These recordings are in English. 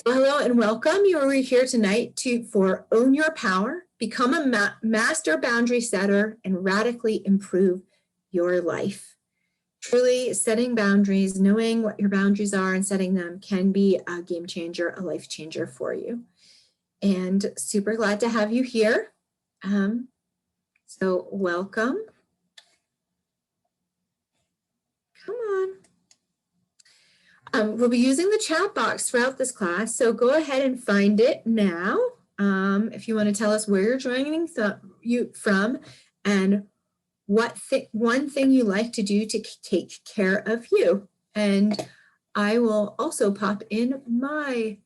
Hello and welcome. You are here tonight for Own Your Power, become a master boundary setter, and radically improve your life. Truly, setting boundaries, knowing what your boundaries are and setting them can be a game changer, a life changer for you. And super glad to have you here. So welcome. Come on. We'll be using the chat box throughout this class, so go ahead and find it now. If you want to tell us where you're joining from and what one thing you like to do to take care of you. And I will also pop in my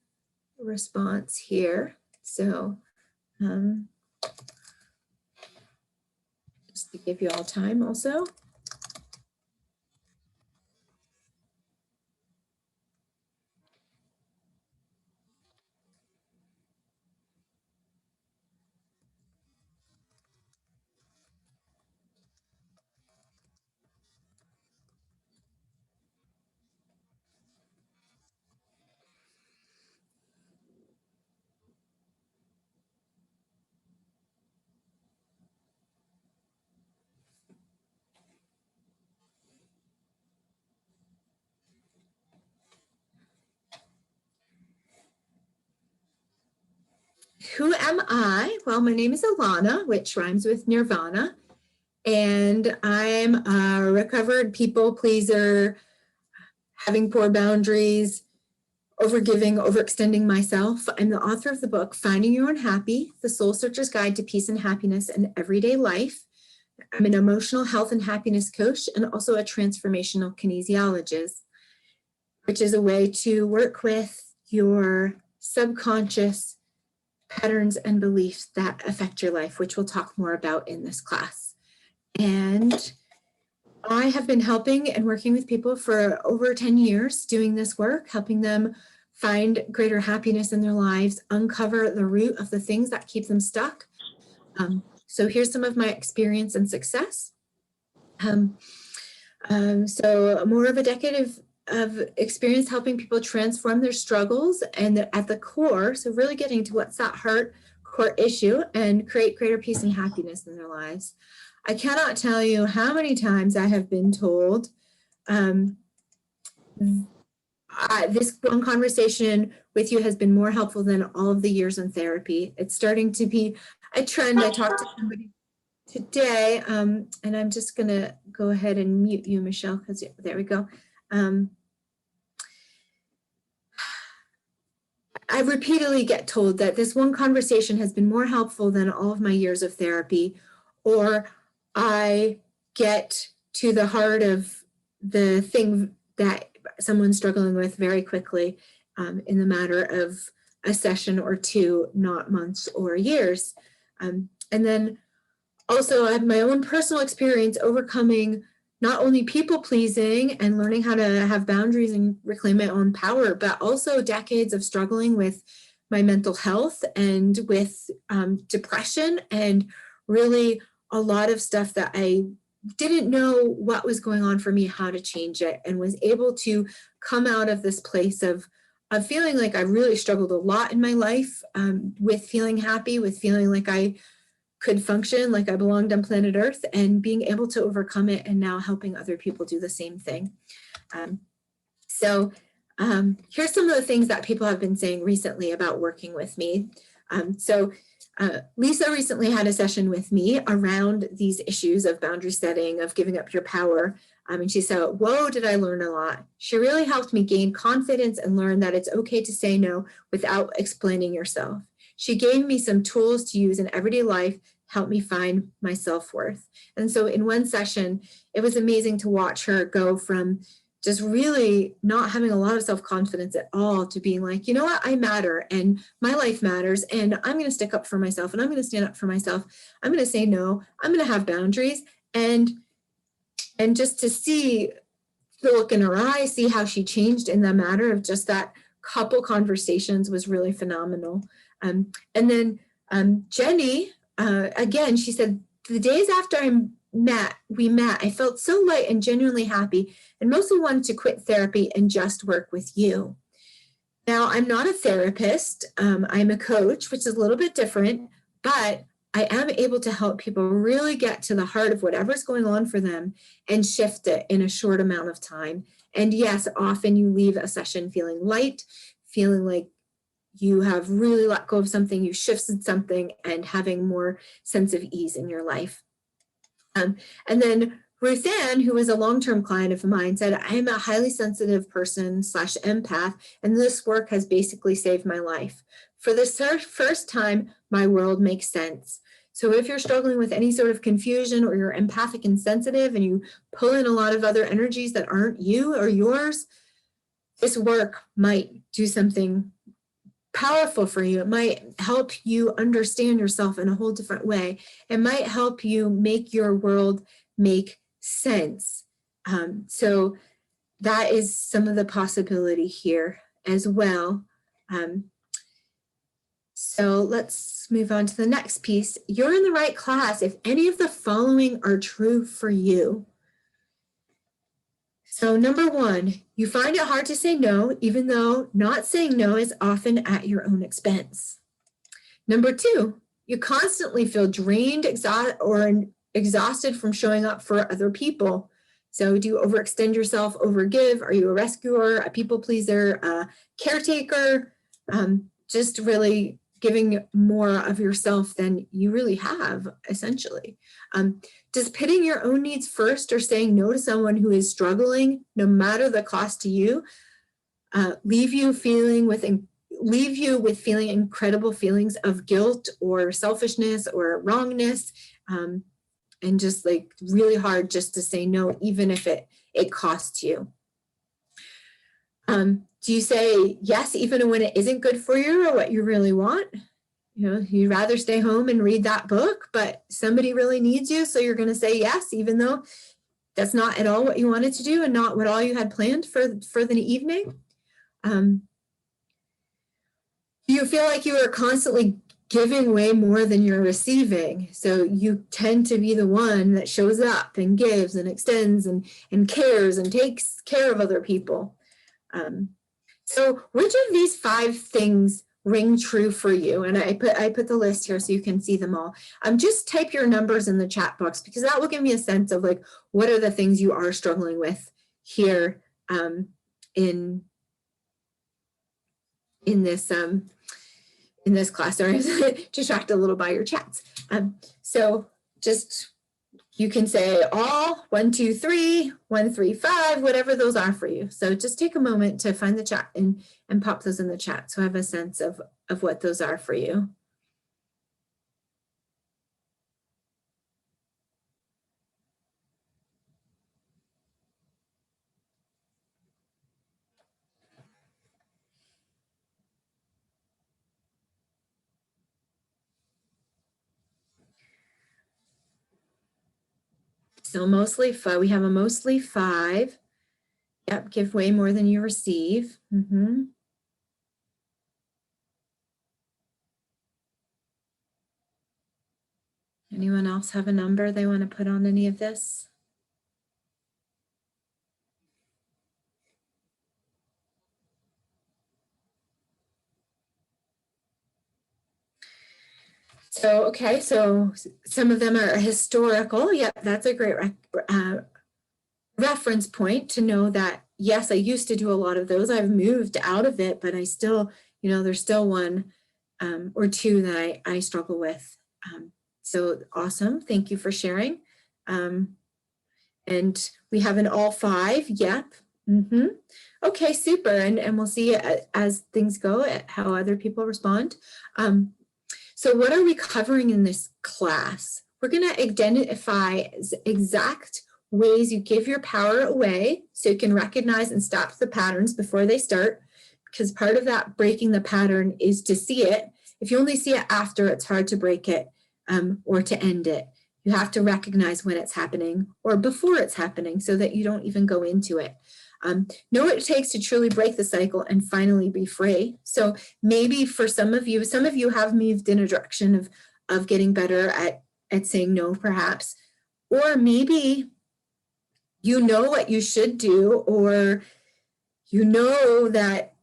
response here. So just to give you all time also. Who am I? Well, my name is Alana, which rhymes with Nirvana, and I'm a recovered people pleaser, having poor boundaries, overgiving, overextending myself. I'm the author of the book, Finding Your Own Happy, The Soul Searcher's Guide to Peace and Happiness in Everyday Life. I'm an emotional health and happiness coach and also a transformational kinesiologist, which is a way to work with your subconscious patterns and beliefs that affect your life, which we'll talk more about in this class. And I have been helping and working with people for over 10 years doing this work, helping them find greater happiness in their lives, uncover the root of the things that keep them stuck. So here's some of my experience and success. So more of a decade of experience helping people transform their struggles and at the core, so really getting to what's that heart core issue and create greater peace and happiness in their lives. I cannot tell you how many times I have been told this one conversation with you has been more helpful than all of the years in therapy. It's starting to be a trend. I talked to somebody today, and I'm just going to go ahead and mute you, Michelle, because there we go. I repeatedly get told that this one conversation has been more helpful than all of my years of therapy, or I get to the heart of the thing that someone's struggling with very quickly in the matter of a session or two, not months or years. And then also I have my own personal experience overcoming not only people pleasing and learning how to have boundaries and reclaim my own power, but also decades of struggling with my mental health and with depression and really a lot of stuff that I didn't know what was going on for me, how to change it, and was able to come out of this place of feeling like I really struggled a lot in my life with feeling happy, with feeling like I could function like I belonged on planet Earth, and being able to overcome it and now helping other people do the same thing. So here's some of the things that people have been saying recently about working with me. Lisa recently had a session with me around these issues of boundary setting, of giving up your power. And she said, whoa, did I learn a lot. She really helped me gain confidence and learn that it's okay to say no without explaining yourself. She gave me some tools to use in everyday life, help me find my self-worth. And so in one session, it was amazing to watch her go from just really not having a lot of self-confidence at all to being like, you know what, I matter and my life matters and I'm going to stick up for myself and I'm going to stand up for myself. I'm going to say no. I'm going to have boundaries. And just to see the look in her eyes, see how she changed in the matter of just that couple conversations was really phenomenal. And then Jenny, again, she said, the days after we met, I felt so light and genuinely happy and mostly wanted to quit therapy and just work with you. Now, I'm not a therapist. I'm a coach, which is a little bit different, but I am able to help people really get to the heart of whatever's going on for them and shift it in a short amount of time. And yes, often you leave a session feeling light, feeling like you have really let go of something, you shifted something, and having more sense of ease in your life. And then Ruth Ann, who was a long-term client of mine, said, I am a highly sensitive person / empath, and this work has basically saved my life. For the first time, my world makes sense. So if you're struggling with any sort of confusion, or you're empathic and sensitive and you pull in a lot of other energies that aren't you or yours, this work might do something powerful for you. It might help you understand yourself in a whole different way. It might help you make your world make sense. So that is some of the possibility here as well. So let's move on to the next piece. You're in the right class if any of the following are true for you. So number one, you find it hard to say no, even though not saying no is often at your own expense. Number two, you constantly feel drained, exhausted from showing up for other people. So do you overextend yourself, overgive? Are you a rescuer, a people pleaser, a caretaker? Just really giving more of yourself than you really have, essentially. Does pitting your own needs first or saying no to someone who is struggling, no matter the cost to you, leave you with feeling incredible feelings of guilt or selfishness or wrongness, and just like really hard just to say no, even if it costs you? Do you say yes even when it isn't good for you or what you really want? You know, you'd rather stay home and read that book, but somebody really needs you, so you're going to say yes, even though that's not at all what you wanted to do and not what all you had planned for the evening. Do you feel like you are constantly giving way more than you're receiving? So you tend to be the one that shows up and gives and extends and cares and takes care of other people. So which of these 5 things ring true for you? And I put the list here so you can see them all. Just type your numbers in the chat box, because that will give me a sense of like, what are the things you are struggling with here in this class. Sorry, I was distracted a little by your chats. So just, you can say all 1, 2, 3, 1, 3, 5, whatever those are for you. So just take a moment to find the chat and pop those in the chat, so I have a sense of what those are for you. So mostly 5. We have a mostly 5. Yep, give way more than you receive. Anyone else have a number they want to put on any of this? So, okay, so some of them are historical. Yep, that's a great reference point to know that, yes, I used to do a lot of those. I've moved out of it, but I still, there's still 1 or 2 that I struggle with. So awesome. Thank you for sharing. And we have an all 5. Yep. Okay, super. And we'll see as things go how other people respond. So what are we covering in this class? We're going to identify exact ways you give your power away so you can recognize and stop the patterns before they start, because part of that breaking the pattern is to see it. If you only see it after, it's hard to break it or to end it. You have to recognize when it's happening or before it's happening so that you don't even go into it. Know what it takes to truly break the cycle and finally be free. So maybe for some of you have moved in a direction of getting better at saying no, perhaps, or maybe you know what you should do, or you know that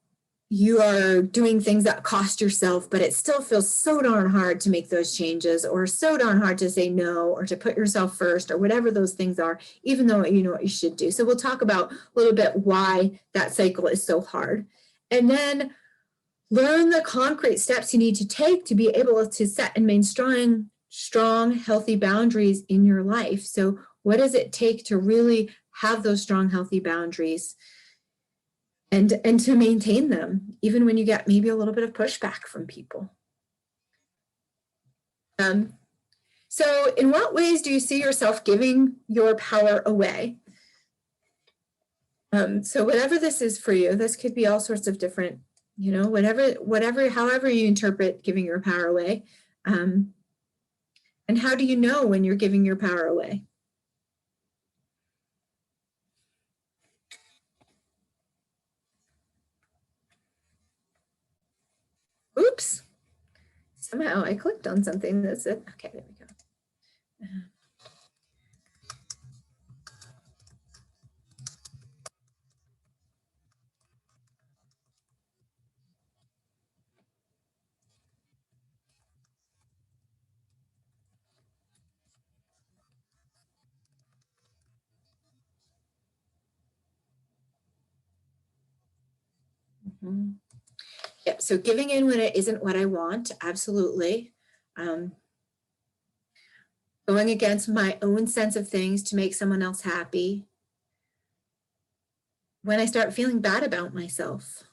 you are doing things that cost yourself, but it still feels so darn hard to make those changes, or so darn hard to say no, or to put yourself first, or whatever those things are, even though you know what you should do. So we'll talk about a little bit why that cycle is so hard. And then learn the concrete steps you need to take to be able to set and maintain strong, healthy boundaries in your life. So what does it take to really have those strong, healthy boundaries? And to maintain them, even when you get maybe a little bit of pushback from people. So in what ways do you see yourself giving your power away? So whatever this is for you, this could be all sorts of different, you know, however you interpret giving your power away. And how do you know when you're giving your power away? Oops, somehow I clicked on something that said, okay, there we go. Mm-hmm. Yep, so giving in when it isn't what I want, absolutely. Going against my own sense of things to make someone else happy. When I start feeling bad about myself.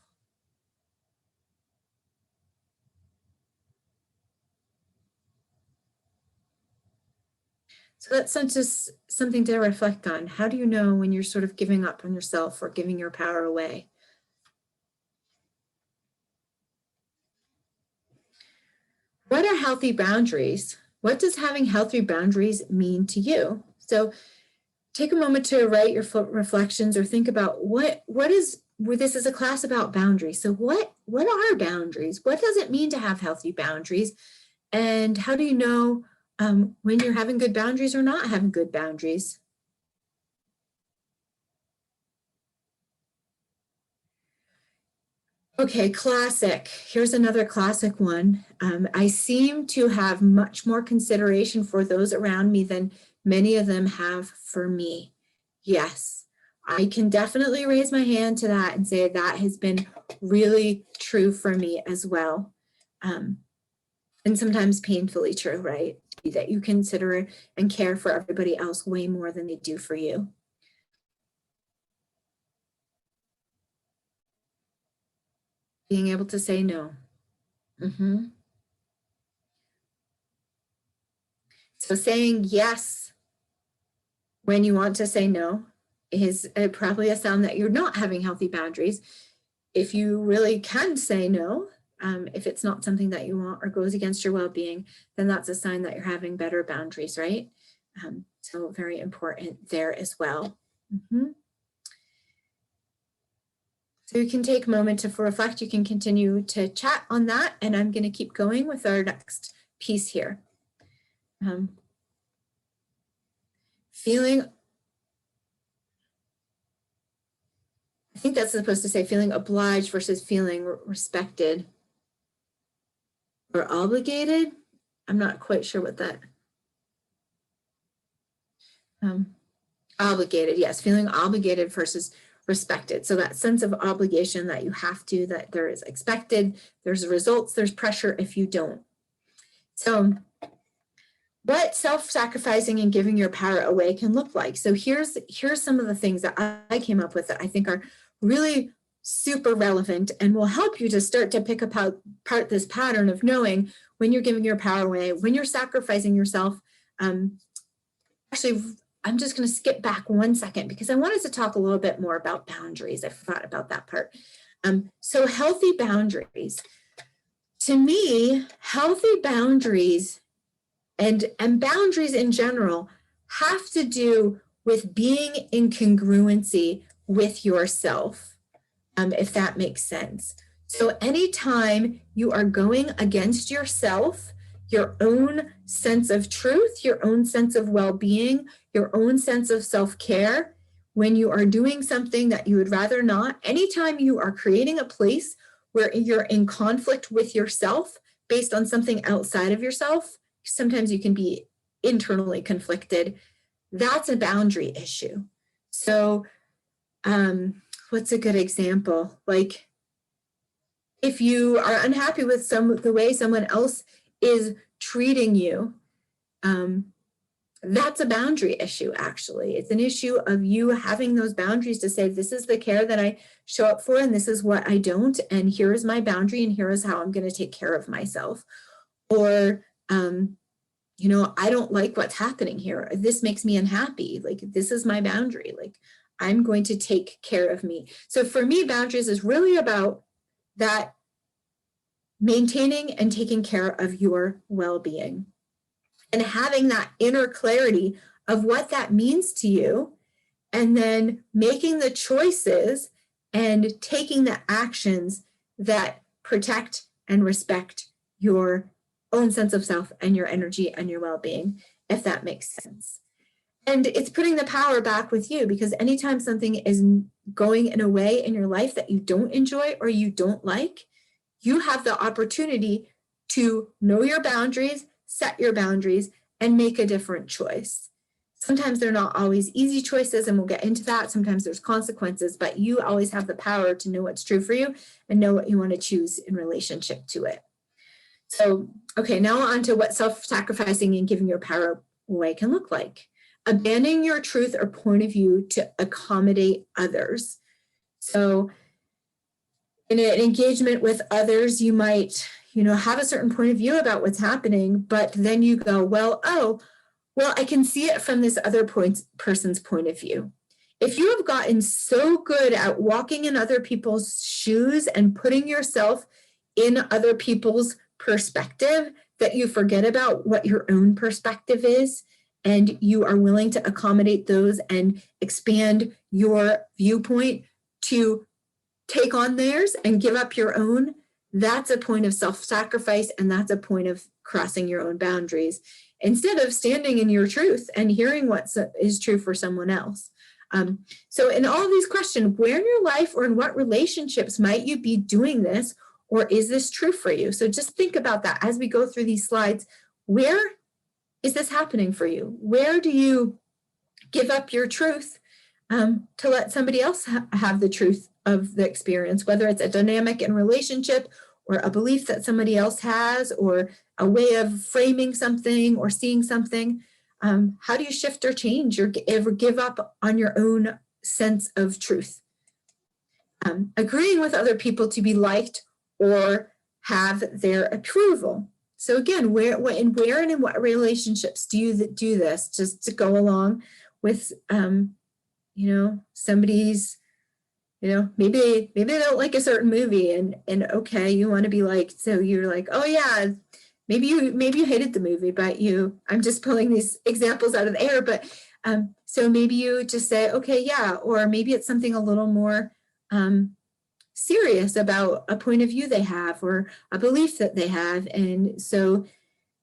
So that's just something to reflect on. How do you know when you're sort of giving up on yourself or giving your power away? What are healthy boundaries? What does having healthy boundaries mean to you? So take a moment to write your reflections or think about what is, this is a class about boundaries. So what are boundaries? What does it mean to have healthy boundaries? And how do you know when you're having good boundaries or not having good boundaries? Okay, classic. Here's another classic one. I seem to have much more consideration for those around me than many of them have for me. Yes, I can definitely raise my hand to that and say that has been really true for me as well. And sometimes painfully true, right? That you consider and care for everybody else way more than they do for you. Being able to say no. Mm-hmm. So saying yes when you want to say no is probably a sound that you're not having healthy boundaries. If you really can say no, if it's not something that you want or goes against your well-being, then that's a sign that you're having better boundaries, right? So very important there as well. Mm-hmm. So you can take a moment to reflect. You can continue to chat on that, and I'm going to keep going with our next piece here. Feeling, I think that's supposed to say feeling obliged versus feeling respected or obligated. I'm not quite sure what that. Obligated, yes, feeling obligated versus respected. So that sense of obligation that you have to, that there is expected, there's results, there's pressure if you don't. So what self-sacrificing and giving your power away can look like. So here's some of the things that I came up with that I think are really super relevant and will help you to start to pick apart this pattern of knowing when you're giving your power away, when you're sacrificing yourself. Actually, I'm just going to skip back 1 second because I wanted to talk a little bit more about boundaries. I forgot about that part. So healthy boundaries. To me, healthy boundaries and boundaries in general have to do with being in congruency with yourself, if that makes sense. So anytime you are going against yourself, your own sense of truth, your own sense of well-being, your own sense of self-care, when you are doing something that you would rather not, anytime you are creating a place where you're in conflict with yourself based on something outside of yourself, sometimes you can be internally conflicted. That's a boundary issue. So what's a good example? Like if you are unhappy with the way someone else is treating you, that's a boundary issue, actually. It's an issue of you having those boundaries to say, this is the care that I show up for, and this is what I don't, and here is my boundary, and here is how I'm going to take care of myself. Or, you know, I don't like what's happening here. This makes me unhappy. Like, this is my boundary. Like, I'm going to take care of me. So for me, boundaries is really about that maintaining and taking care of your well-being. And having that inner clarity of what that means to you, and then making the choices and taking the actions that protect and respect your own sense of self and your energy and your well-being, if that makes sense. And it's putting the power back with you, because anytime something is going in a way in your life that you don't enjoy or you don't like, you have the opportunity to know your boundaries, set your boundaries, and make a different choice. Sometimes they're not always easy choices, and we'll get into that. Sometimes there's consequences, but you always have the power to know what's true for you and know what you want to choose in relationship to it. So, okay, now on to what self-sacrificing and giving your power away can look like. Abandoning your truth or point of view to accommodate others. So in an engagement with others, you might, you know, have a certain point of view about what's happening, but then you go, well, I can see it from this other person's point of view. If you have gotten so good at walking in other people's shoes and putting yourself in other people's perspective that you forget about what your own perspective is, and you are willing to accommodate those and expand your viewpoint to take on theirs and give up your own, that's a point of self-sacrifice, and that's a point of crossing your own boundaries instead of standing in your truth and hearing what is true for someone else. So in all of these questions, where in your life or in what relationships might you be doing this, or is this true for you? So just think about that as we go through these slides. Where is this happening for you? Where do you give up your truth to let somebody else have the truth of the experience, whether it's a dynamic in relationship or a belief that somebody else has, or a way of framing something or seeing something? How do you shift or change or ever give up on your own sense of truth? Agreeing with other people to be liked or have their approval. So again, where and in what relationships do you do this, just to go along with, somebody's, maybe they don't like a certain movie, and okay, you want to be liked, so you're like, oh yeah, maybe you hated the movie, but I'm just pulling these examples out of the air, but so maybe you just say, okay, yeah, or maybe it's something a little more serious about a point of view they have or a belief that they have, and so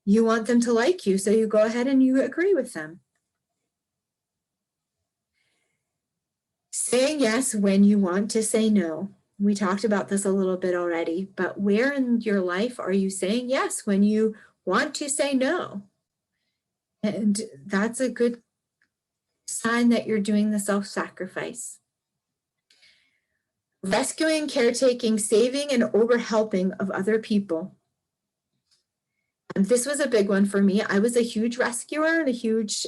you want them to like you, so you go ahead and you agree with them. Saying yes when you want to say no. We talked about this a little bit already, but where in your life are you saying yes when you want to say no? And that's a good sign that you're doing the self-sacrifice. Rescuing, caretaking, saving, and overhelping of other people. And this was a big one for me. I was a huge rescuer and a huge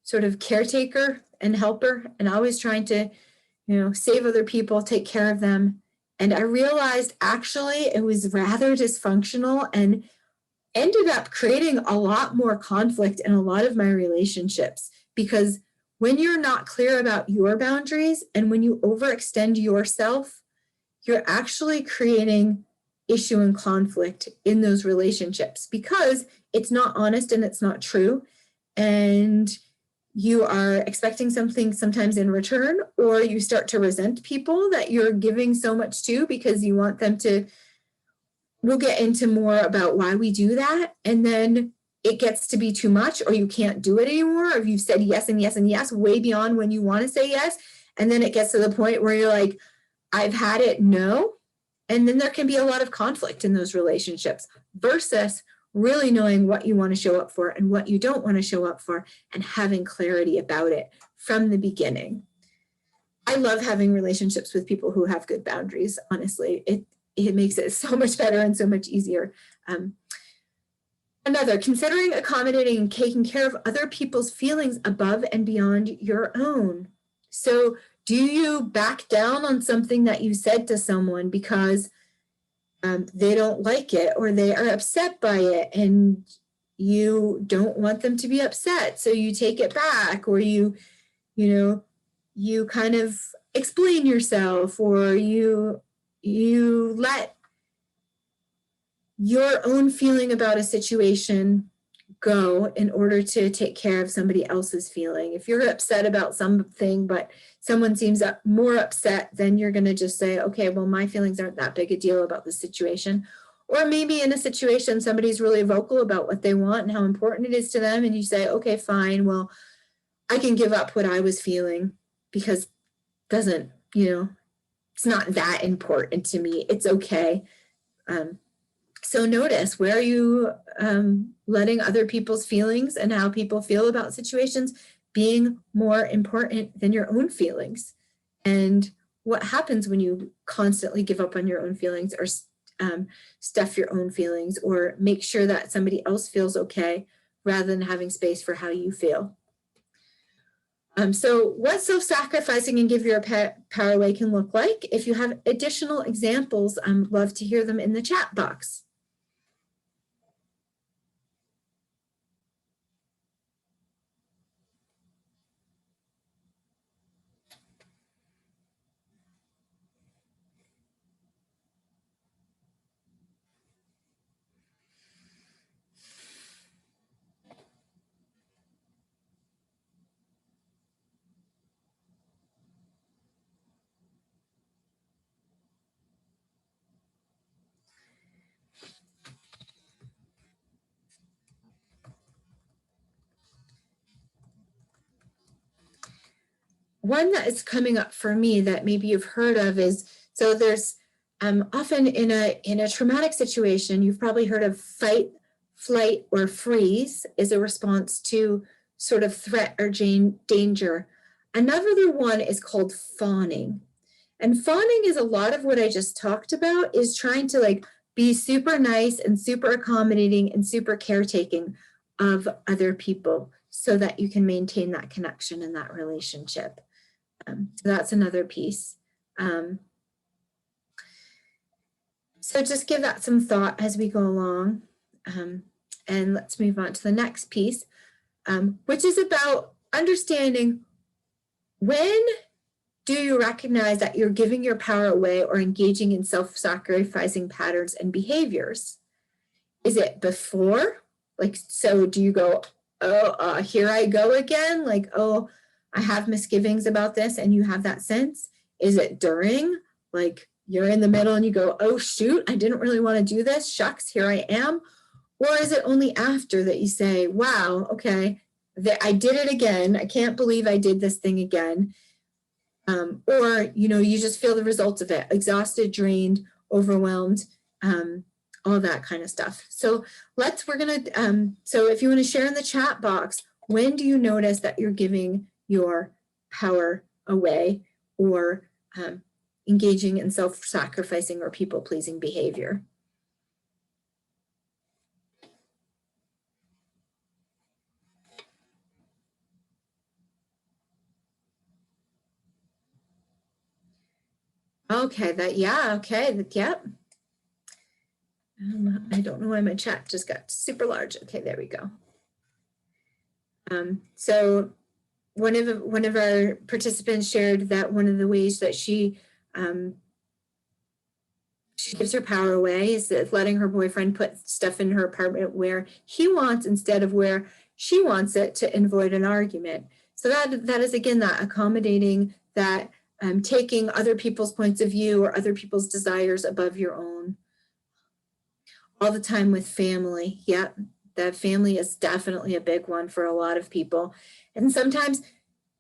sort of caretaker and helper, and always trying to, save other people, take care of them. And I realized actually it was rather dysfunctional and ended up creating a lot more conflict in a lot of my relationships, because when you're not clear about your boundaries and when you overextend yourself, you're actually creating issue and conflict in those relationships because it's not honest and it's not true. And you are expecting something sometimes in return, or you start to resent people that you're giving so much to because you want them to. We'll get into more about why we do that. And then it gets to be too much, or you can't do it anymore. Or you've said yes and yes and yes, way beyond when you want to say yes. And then it gets to the point where you're like, I've had it, no. And then there can be a lot of conflict in those relationships versus really knowing what you want to show up for and what you don't want to show up for and having clarity about it from the beginning. I love having relationships with people who have good boundaries, honestly. It makes it so much better and so much easier. Another, considering accommodating and taking care of other people's feelings above and beyond your own. So do you back down on something that you said to someone because they don't like it or they are upset by it and you don't want them to be upset, so you take it back, or you kind of explain yourself, or you let your own feeling about a situation go in order to take care of somebody else's feeling. If you're upset about something, but someone seems more upset, then you're going to just say, okay, well, my feelings aren't that big a deal about the situation. Or maybe in a situation, somebody's really vocal about what they want and how important it is to them. And you say, okay, fine, well, I can give up what I was feeling because it's not that important to me. It's okay. So notice, where are you letting other people's feelings and how people feel about situations being more important than your own feelings? And what happens when you constantly give up on your own feelings, or stuff your own feelings, or make sure that somebody else feels okay rather than having space for how you feel? So what self-sacrificing and give your power away can look like. If you have additional examples, I'd love to hear them in the chat box. One that is coming up for me that maybe you've heard of is, so there's often in a traumatic situation, you've probably heard of fight, flight, or freeze is a response to sort of threat or danger. Another one is called fawning. And fawning is a lot of what I just talked about, is trying to be super nice and super accommodating and super caretaking of other people so that you can maintain that connection and that relationship. So that's another piece. So just give that some thought as we go along. And let's move on to the next piece, which is about understanding, when do you recognize that you're giving your power away or engaging in self-sacrificing patterns and behaviors? Is it before? So do you go, oh, here I go again? Oh, I have misgivings about this, and you have that sense? Is it during? You're in the middle and you go, oh, shoot, I didn't really want to do this. Shucks, here I am. Or is it only after that you say, wow, okay, I did it again. I can't believe I did this thing again. Or, you just feel the results of it, exhausted, drained, overwhelmed, all that kind of stuff. So so if you want to share in the chat box, when do you notice that you're giving your power away or engaging in self-sacrificing or people-pleasing behavior? Okay, yep. I don't know why my chat just got super large. Okay, there we go. So one of our participants shared that one of the ways that she gives her power away is that letting her boyfriend put stuff in her apartment where he wants instead of where she wants it, to avoid an argument. So that is, again, that accommodating, that taking other people's points of view or other people's desires above your own. All the time with family. Yep, that family is definitely a big one for a lot of people. And sometimes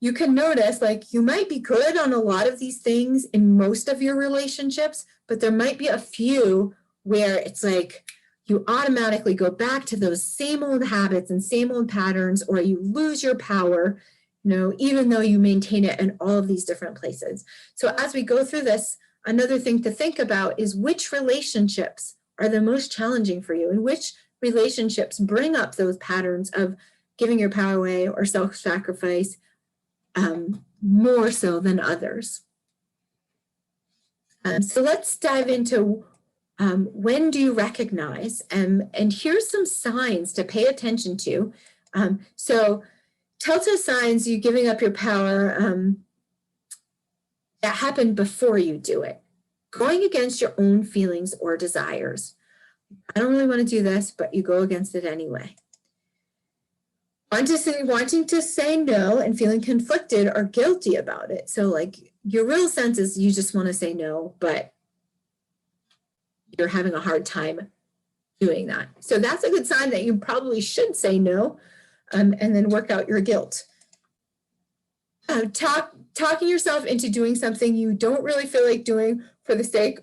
you can notice like you might be good on a lot of these things in most of your relationships, but there might be a few where it's like you automatically go back to those same old habits and same old patterns, or you lose your power, even though you maintain it in all of these different places. So as we go through this, another thing to think about is which relationships are the most challenging for you, and which relationships bring up those patterns of giving your power away or self-sacrifice more so than others. So let's dive into when do you recognize, and here's some signs to pay attention to. So telltale signs you giving up your power that happen before you do it. Going against your own feelings or desires. I don't really want to do this, but you go against it anyway. Wanting to say no and feeling conflicted or guilty about it. So like your real sense is you just want to say no, but you're having a hard time doing that. So that's a good sign that you probably should say no, and then work out your guilt. Talking yourself into doing something you don't really feel like doing for the sake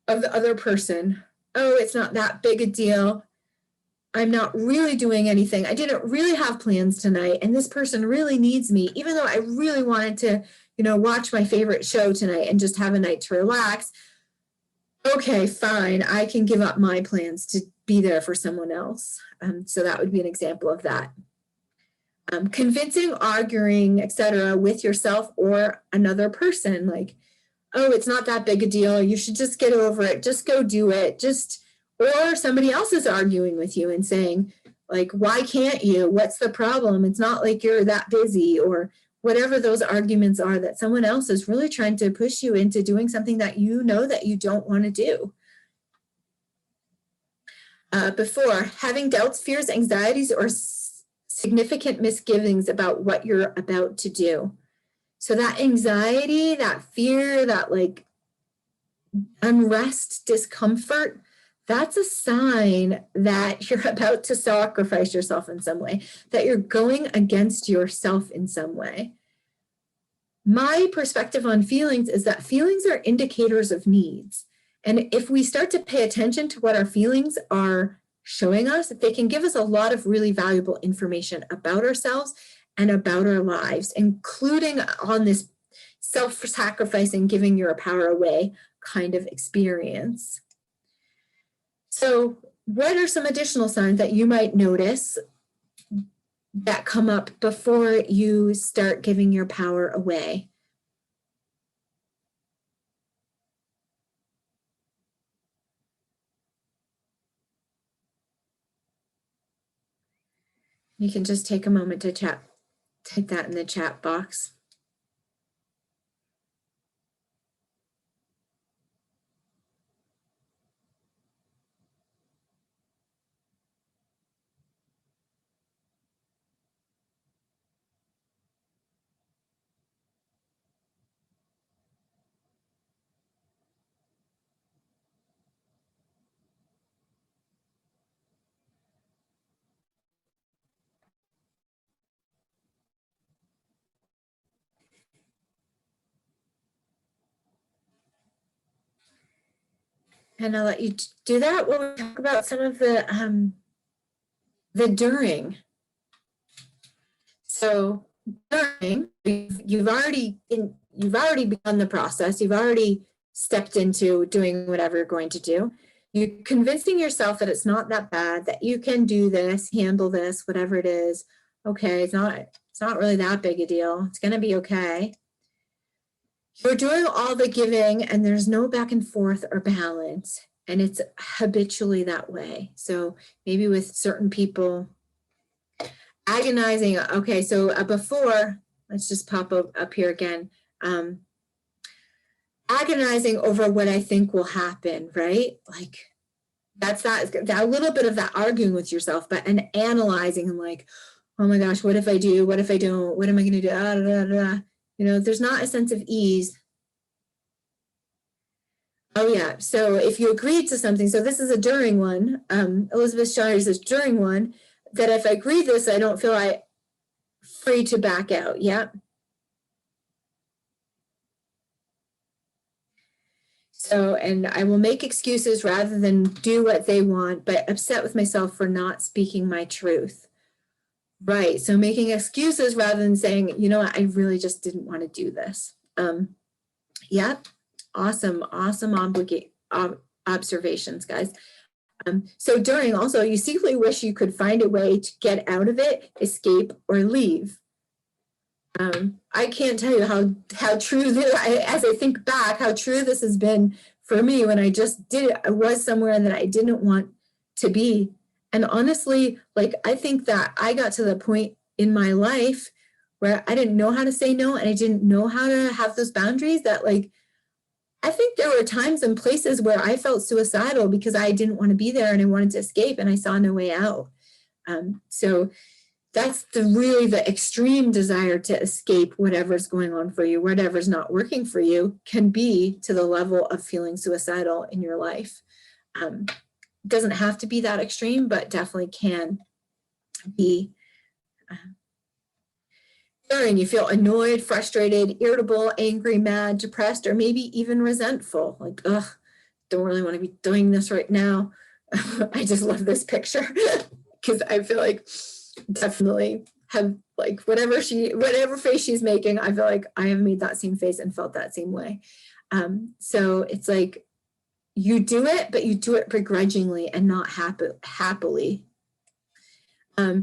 of the other person. Oh, it's not that big a deal. I'm not really doing anything. I didn't really have plans tonight, and this person really needs me, even though I really wanted to, watch my favorite show tonight and just have a night to relax. Okay, fine. I can give up my plans to be there for someone else. So that would be an example of that. Convincing, arguing, etc., with yourself or another person, like, oh, it's not that big a deal. You should just get over it. Just go do it. Or somebody else is arguing with you and saying, like, why can't you? What's the problem? It's not like you're that busy, or whatever those arguments are that someone else is really trying to push you into doing something that you know that you don't want to do. Before, having doubts, fears, anxieties, or significant misgivings about what you're about to do. So that anxiety, that fear, that like unrest, discomfort, that's a sign that you're about to sacrifice yourself in some way, that you're going against yourself in some way. My perspective on feelings is that feelings are indicators of needs. And if we start to pay attention to what our feelings are showing us, they can give us a lot of really valuable information about ourselves and about our lives, including on this self-sacrificing, giving your power away kind of experience. So what are some additional signs that you might notice that come up before you start giving your power away? You can just take a moment to type that in the chat box. And I'll let you do that when we talk about some of the during. So during, you've already begun the process. You've already stepped into doing whatever you're going to do. You're convincing yourself that it's not that bad, that you can do this, handle this, whatever it is. Okay, it's not really that big a deal. It's going to be okay. You're doing all the giving and there's no back and forth or balance, and it's habitually that way. So maybe with certain people, agonizing. Okay, so before, let's just pop up here again. Agonizing over what I think will happen, right? Like that's that little bit of that arguing with yourself, but and analyzing and like, oh my gosh, what if I do? What if I don't? What am I going to do? There's not a sense of ease. Oh yeah, so if you agreed to something, so this is a during one. Elizabeth Shire says during one, that if I agree this, I don't feel free to back out. Yeah. So, and I will make excuses rather than do what they want, but upset with myself for not speaking my truth. Right. So making excuses rather than saying, you know what, I really just didn't want to do this. Yep. Awesome. Awesome observations, guys. So during also, you secretly wish you could find a way to get out of it, escape, or leave. I can't tell you how true this, as I think back, how true this has been for me when I just did it. I was somewhere that I didn't want to be. And honestly, like, I think that I got to the point in my life where I didn't know how to say no, and I didn't know how to have those boundaries, that, like, I think there were times and places where I felt suicidal because I didn't want to be there and I wanted to escape and I saw no way out. So that's really the extreme desire to escape whatever's going on for you, whatever's not working for you, can be to the level of feeling suicidal in your life. Doesn't have to be that extreme, but definitely can be. And you feel annoyed, frustrated, irritable, angry, mad, depressed, or maybe even resentful. Like, ugh, don't really want to be doing this right now. I just love this picture because I feel like definitely have, like, whatever face she's making, I feel like I have made that same face and felt that same way. So it's like you do it, but you do it begrudgingly and not happily. You're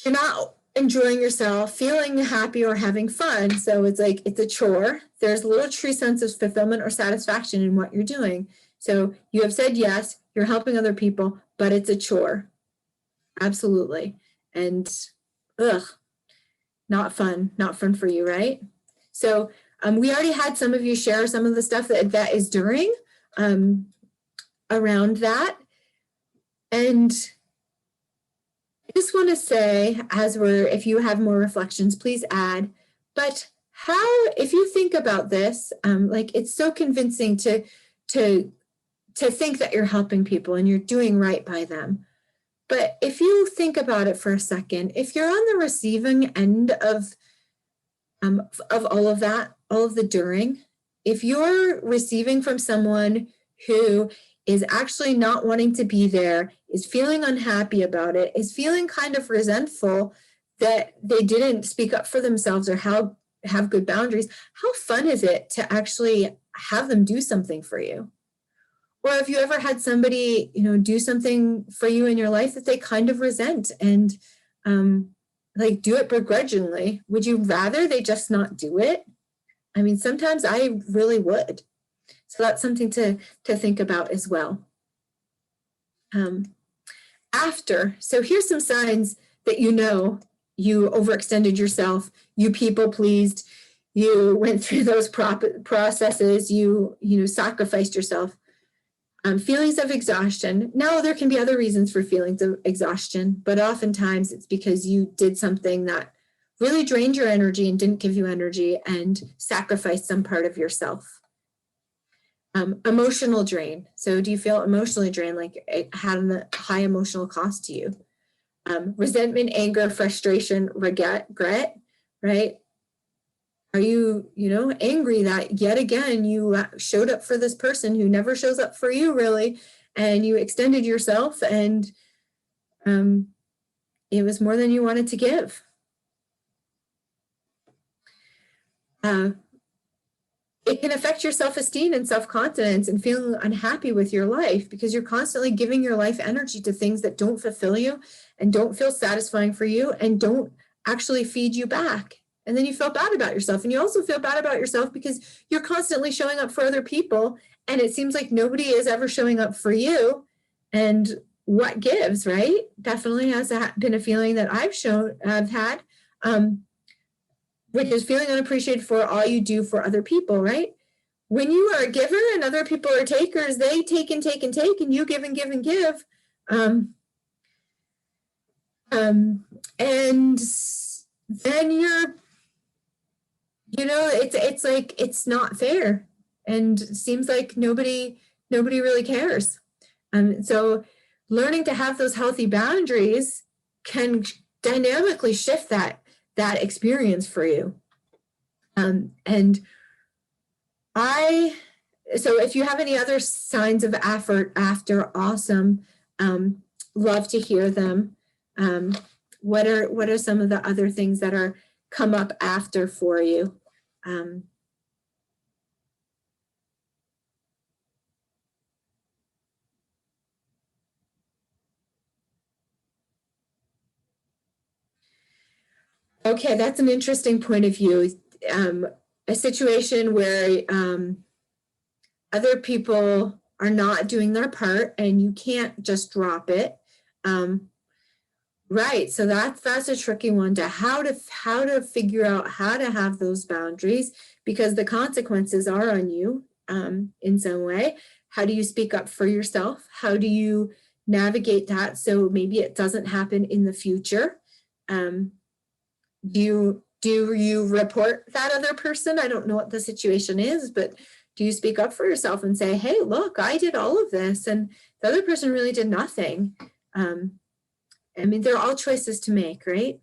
not enjoying yourself, feeling happy, or having fun. So it's like, it's a chore. There's little true sense of fulfillment or satisfaction in what you're doing. So you have said yes, you're helping other people, but it's a chore. Absolutely. And not fun for you, right? So we already had some of you share some of the stuff that is during around that. And I just want to say, if you have more reflections, please add. But if you think about this, like, it's so convincing to think that you're helping people and you're doing right by them. But if you think about it for a second, if you're on the receiving end of all of that, all of the during, if you're receiving from someone who is actually not wanting to be there, is feeling unhappy about it, is feeling kind of resentful that they didn't speak up for themselves or have good boundaries, how fun is it to actually have them do something for you? Or have you ever had somebody, do something for you in your life that they kind of resent and like do it begrudgingly? Would you rather they just not do it? I mean, sometimes I really would. So that's something to think about as well. So here's some signs that you overextended yourself, you people pleased, you went through those processes, you sacrificed yourself. Feelings of exhaustion. Now, there can be other reasons for feelings of exhaustion, but oftentimes it's because you did something that really drained your energy and didn't give you energy and sacrificed some part of yourself. Emotional drain. So do you feel emotionally drained, like it had a high emotional cost to you? Resentment, anger, frustration, regret, right? Are you, angry that yet again you showed up for this person who never shows up for you, really, and you extended yourself and it was more than you wanted to give? It can affect your self-esteem and self-confidence and feeling unhappy with your life because you're constantly giving your life energy to things that don't fulfill you and don't feel satisfying for you and don't actually feed you back. And then you feel bad about yourself. And you also feel bad about yourself because you're constantly showing up for other people and it seems like nobody is ever showing up for you. And what gives, right? Definitely has been a feeling that I've had. Which is feeling unappreciated for all you do for other people, right? When you are a giver and other people are takers, they take and take and take, and you give and give and give. And then it's like, it's not fair. And it seems like nobody really cares. So learning to have those healthy boundaries can dynamically shift that experience for you. And I So if you have any other signs of effort after, awesome. Love to hear them. What are some of the other things that are come up after for you? Okay, that's an interesting point of view. A situation where other people are not doing their part and you can't just drop it. Right. So that's a tricky one to how to figure out how to have those boundaries, because the consequences are on you in some way. How do you speak up for yourself? How do you navigate that so maybe it doesn't happen in the future? Do you report that other person? I don't know what the situation is, but do you speak up for yourself and say, hey, look, I did all of this and the other person really did nothing? I mean, they're all choices to make, right?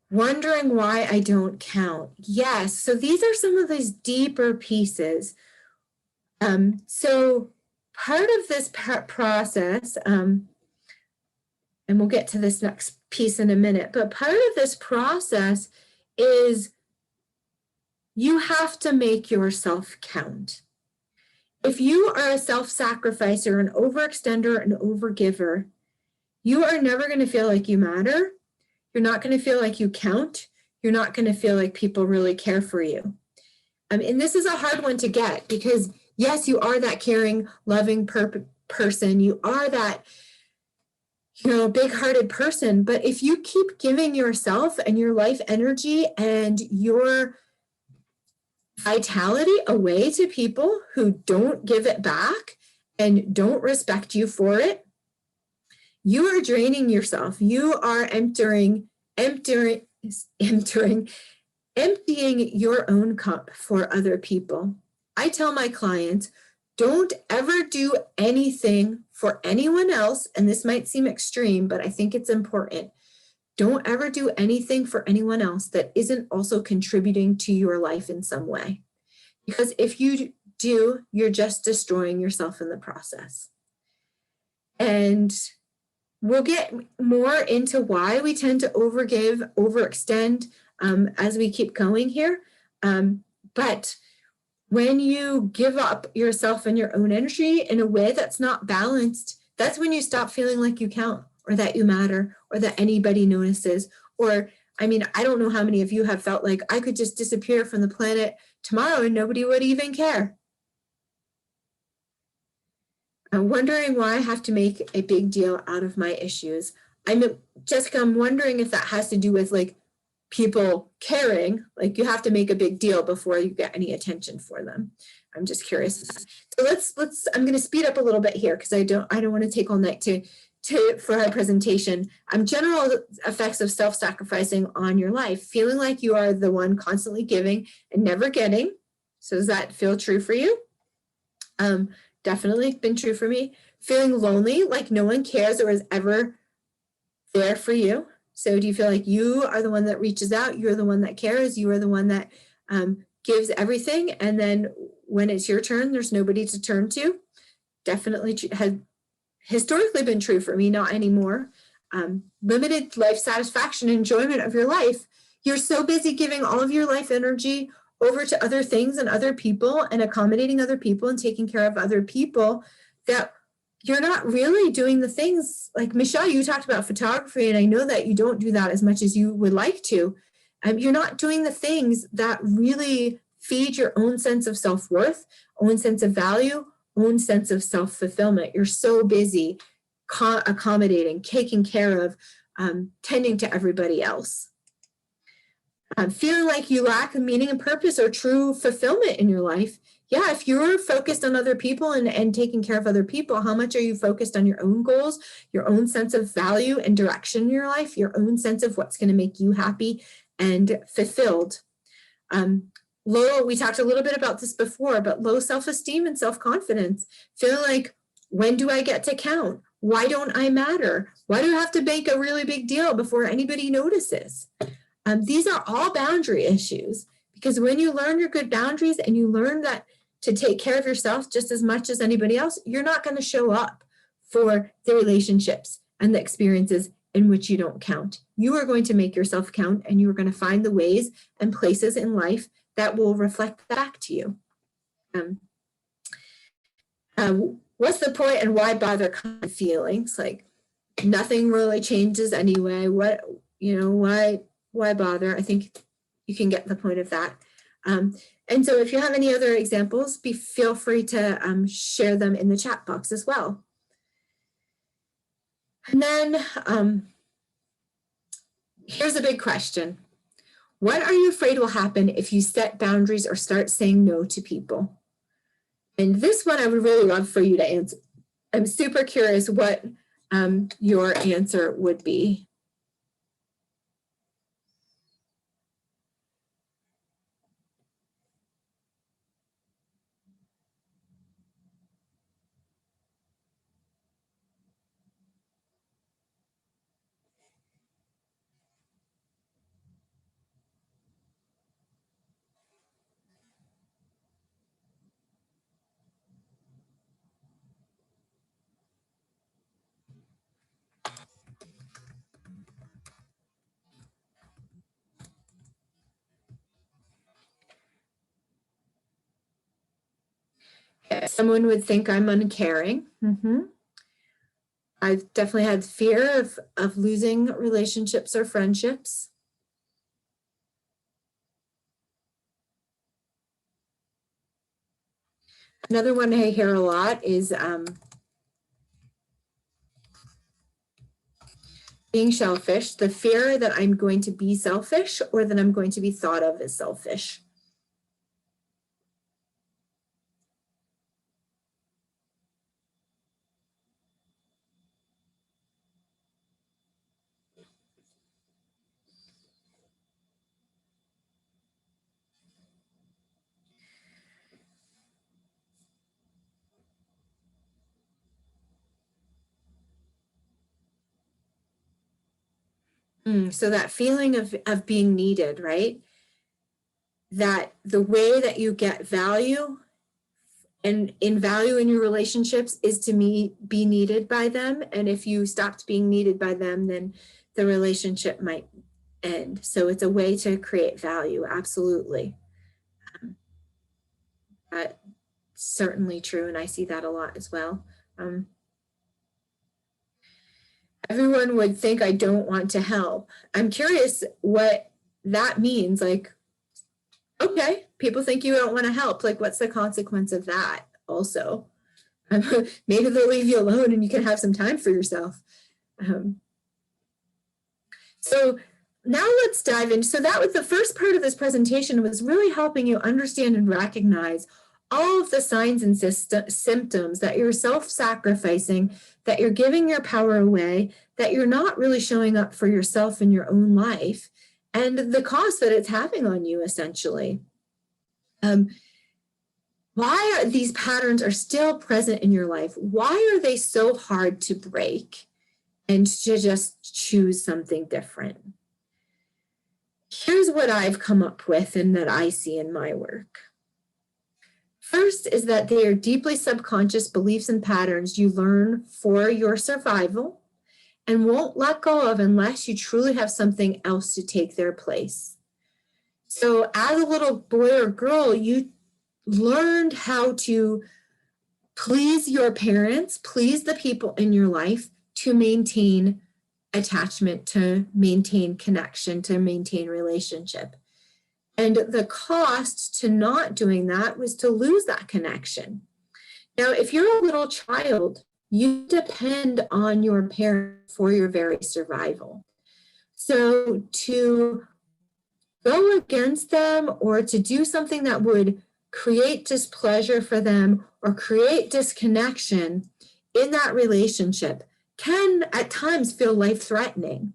Wondering why I don't count. Yes, so these are some of these deeper pieces. So part of this process, and we'll get to this next piece in a minute, but part of this process is you have to make yourself count. If you are a self-sacrificer, an overextender, an overgiver, you are never going to feel like you matter. You're not going to feel like you count. You're not going to feel like people really care for you. And this is a hard one to get because, yes, you are that caring, loving person. You are that, big-hearted person. But if you keep giving yourself and your life energy and your vitality away to people who don't give it back and don't respect you for it, you are draining yourself. You are emptying your own cup for other people. I tell my clients, don't ever do anything for anyone else, and this might seem extreme, but I think it's important. Don't ever do anything for anyone else that isn't also contributing to your life in some way. Because if you do, you're just destroying yourself in the process. And we'll get more into why we tend to overgive, overextend as we keep going here. But when you give up yourself and your own energy in a way that's not balanced, that's when you stop feeling like you count or that you matter or that anybody notices. Or, I mean, I don't know how many of you have felt like I could just disappear from the planet tomorrow and nobody would even care. I'm wondering why I have to make a big deal out of my issues. Jessica, I'm wondering if that has to do with like people caring, like you have to make a big deal before you get any attention for them. I'm just curious. So I'm going to speed up a little bit here because I don't want to take all night for our presentation. General effects of self-sacrificing on your life, feeling like you are the one constantly giving and never getting. So does that feel true for you? Definitely been true for me. Feeling lonely, like no one cares or is ever there for you. So do you feel like you are the one that reaches out? You're the one that cares. You are the one that gives everything. And then when it's your turn, there's nobody to turn to. Definitely had historically been true for me, not anymore. Limited life satisfaction, enjoyment of your life. You're so busy giving all of your life energy over to other things and other people and accommodating other people and taking care of other people that you're not really doing the things like Michelle, you talked about photography, and I know that you don't do that as much as you would like to. You're not doing the things that really feed your own sense of self-worth, own sense of value, own sense of self-fulfillment. You're so busy accommodating, taking care of, tending to everybody else. Feeling like you lack a meaning and purpose or true fulfillment in your life. Yeah, if you're focused on other people and taking care of other people, how much are you focused on your own goals, your own sense of value and direction in your life, your own sense of what's going to make you happy and fulfilled? We talked a little bit about this before, but low self-esteem and self-confidence. Feeling like, when do I get to count? Why don't I matter? Why do I have to make a really big deal before anybody notices? These are all boundary issues, because when you learn your good boundaries and you learn that to take care of yourself just as much as anybody else, you're not going to show up for the relationships and the experiences in which you don't count. You are going to make yourself count, and you are going to find the ways and places in life that will reflect back to you. What's the point and why bother kind of feelings? Like nothing really changes anyway. What, why bother? I think you can get the point of that. And so if you have any other examples, feel free to share them in the chat box as well. And then here's a big question. What are you afraid will happen if you set boundaries or start saying no to people? And this one I would really love for you to answer. I'm super curious what your answer would be. Someone would think I'm uncaring. I've definitely had fear of losing relationships or friendships. Another one I hear a lot is being selfish, the fear that I'm going to be selfish or that I'm going to be thought of as selfish. So that feeling of being needed, right? That the way that you get value and in value in your relationships is to be needed by them. And if you stopped being needed by them, then the relationship might end. So it's a way to create value. Absolutely. That's certainly true. And I see that a lot as well. Everyone would think I don't want to help. I'm curious what that means. Like, okay, people think you don't want to help. Like, what's the consequence of that also? Maybe they'll leave you alone and you can have some time for yourself. So now let's dive in. So that was the first part of this presentation, was really helping you understand and recognize all of the signs and symptoms that you're self-sacrificing, that you're giving your power away, that you're not really showing up for yourself in your own life, and the cost that it's having on you, essentially. Why are these patterns are still present in your life? Why are they so hard to break and to just choose something different? Here's what I've come up with and that I see in my work. First is that they are deeply subconscious beliefs and patterns you learn for your survival and won't let go of unless you truly have something else to take their place. So as a little boy or girl, you learned how to please your parents, please the people in your life, to maintain attachment, to maintain connection, to maintain relationship. And the cost to not doing that was to lose that connection. Now, if you're a little child, you depend on your parents for your very survival. So to go against them or to do something that would create displeasure for them or create disconnection in that relationship can at times feel life-threatening.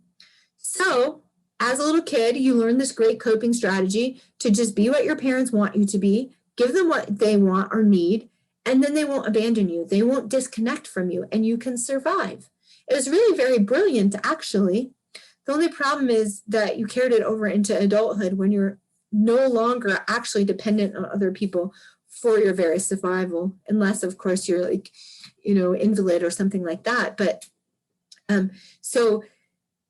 So as a little kid, you learn this great coping strategy to just be what your parents want you to be, give them what they want or need, and then they won't abandon you. They won't disconnect from you, and you can survive. It was really very brilliant, actually. The only problem is that you carried it over into adulthood when you're no longer actually dependent on other people for your very survival, unless, of course, you're like, invalid or something like that. But so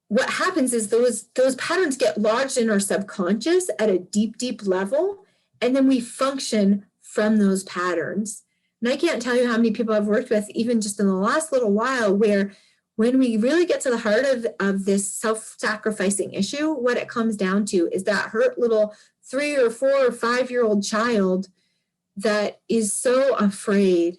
what happens is those patterns get lodged in our subconscious at a deep, deep level, and then we function from those patterns. And I can't tell you how many people I've worked with, even just in the last little while, where when we really get to the heart of this self-sacrificing issue, what it comes down to is that hurt little 3 or 4 or 5-year-old child that is so afraid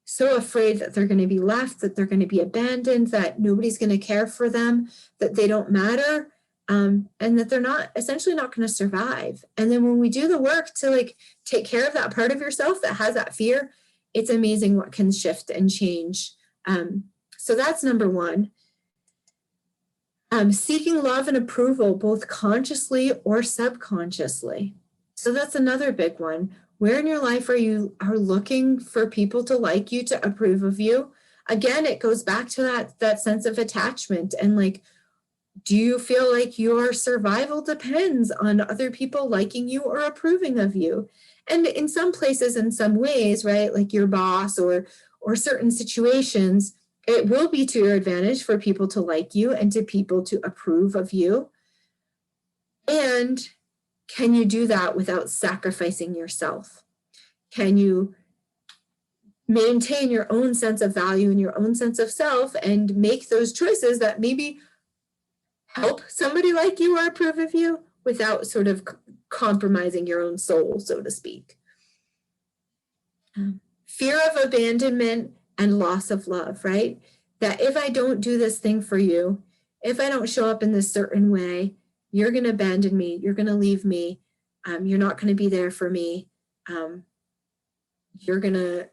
that they're going to be left, that they're going to be abandoned, that nobody's going to care for them, that they don't matter, and that they're essentially not going to survive. And then when we do the work to take care of that part of yourself that has that fear, it's amazing what can shift and change. So that's number one. Seeking love and approval, both consciously or subconsciously. So that's another big one. Where in your life are you looking for people to like you, to approve of you? Again, it goes back to that sense of attachment. And do you feel like your survival depends on other people liking you or approving of you? And in some places, in some ways, right, like your boss or certain situations, it will be to your advantage for people to like you and to people to approve of you. And can you do that without sacrificing yourself? Can you maintain your own sense of value and your own sense of self and make those choices that maybe help somebody like you or approve of you without sort of compromising your own soul, so to speak? Fear of abandonment and loss of love, right? That if I don't do this thing for you, if I don't show up in this certain way, you're going to abandon me, you're going to leave me, you're not going to be there for me, you're going to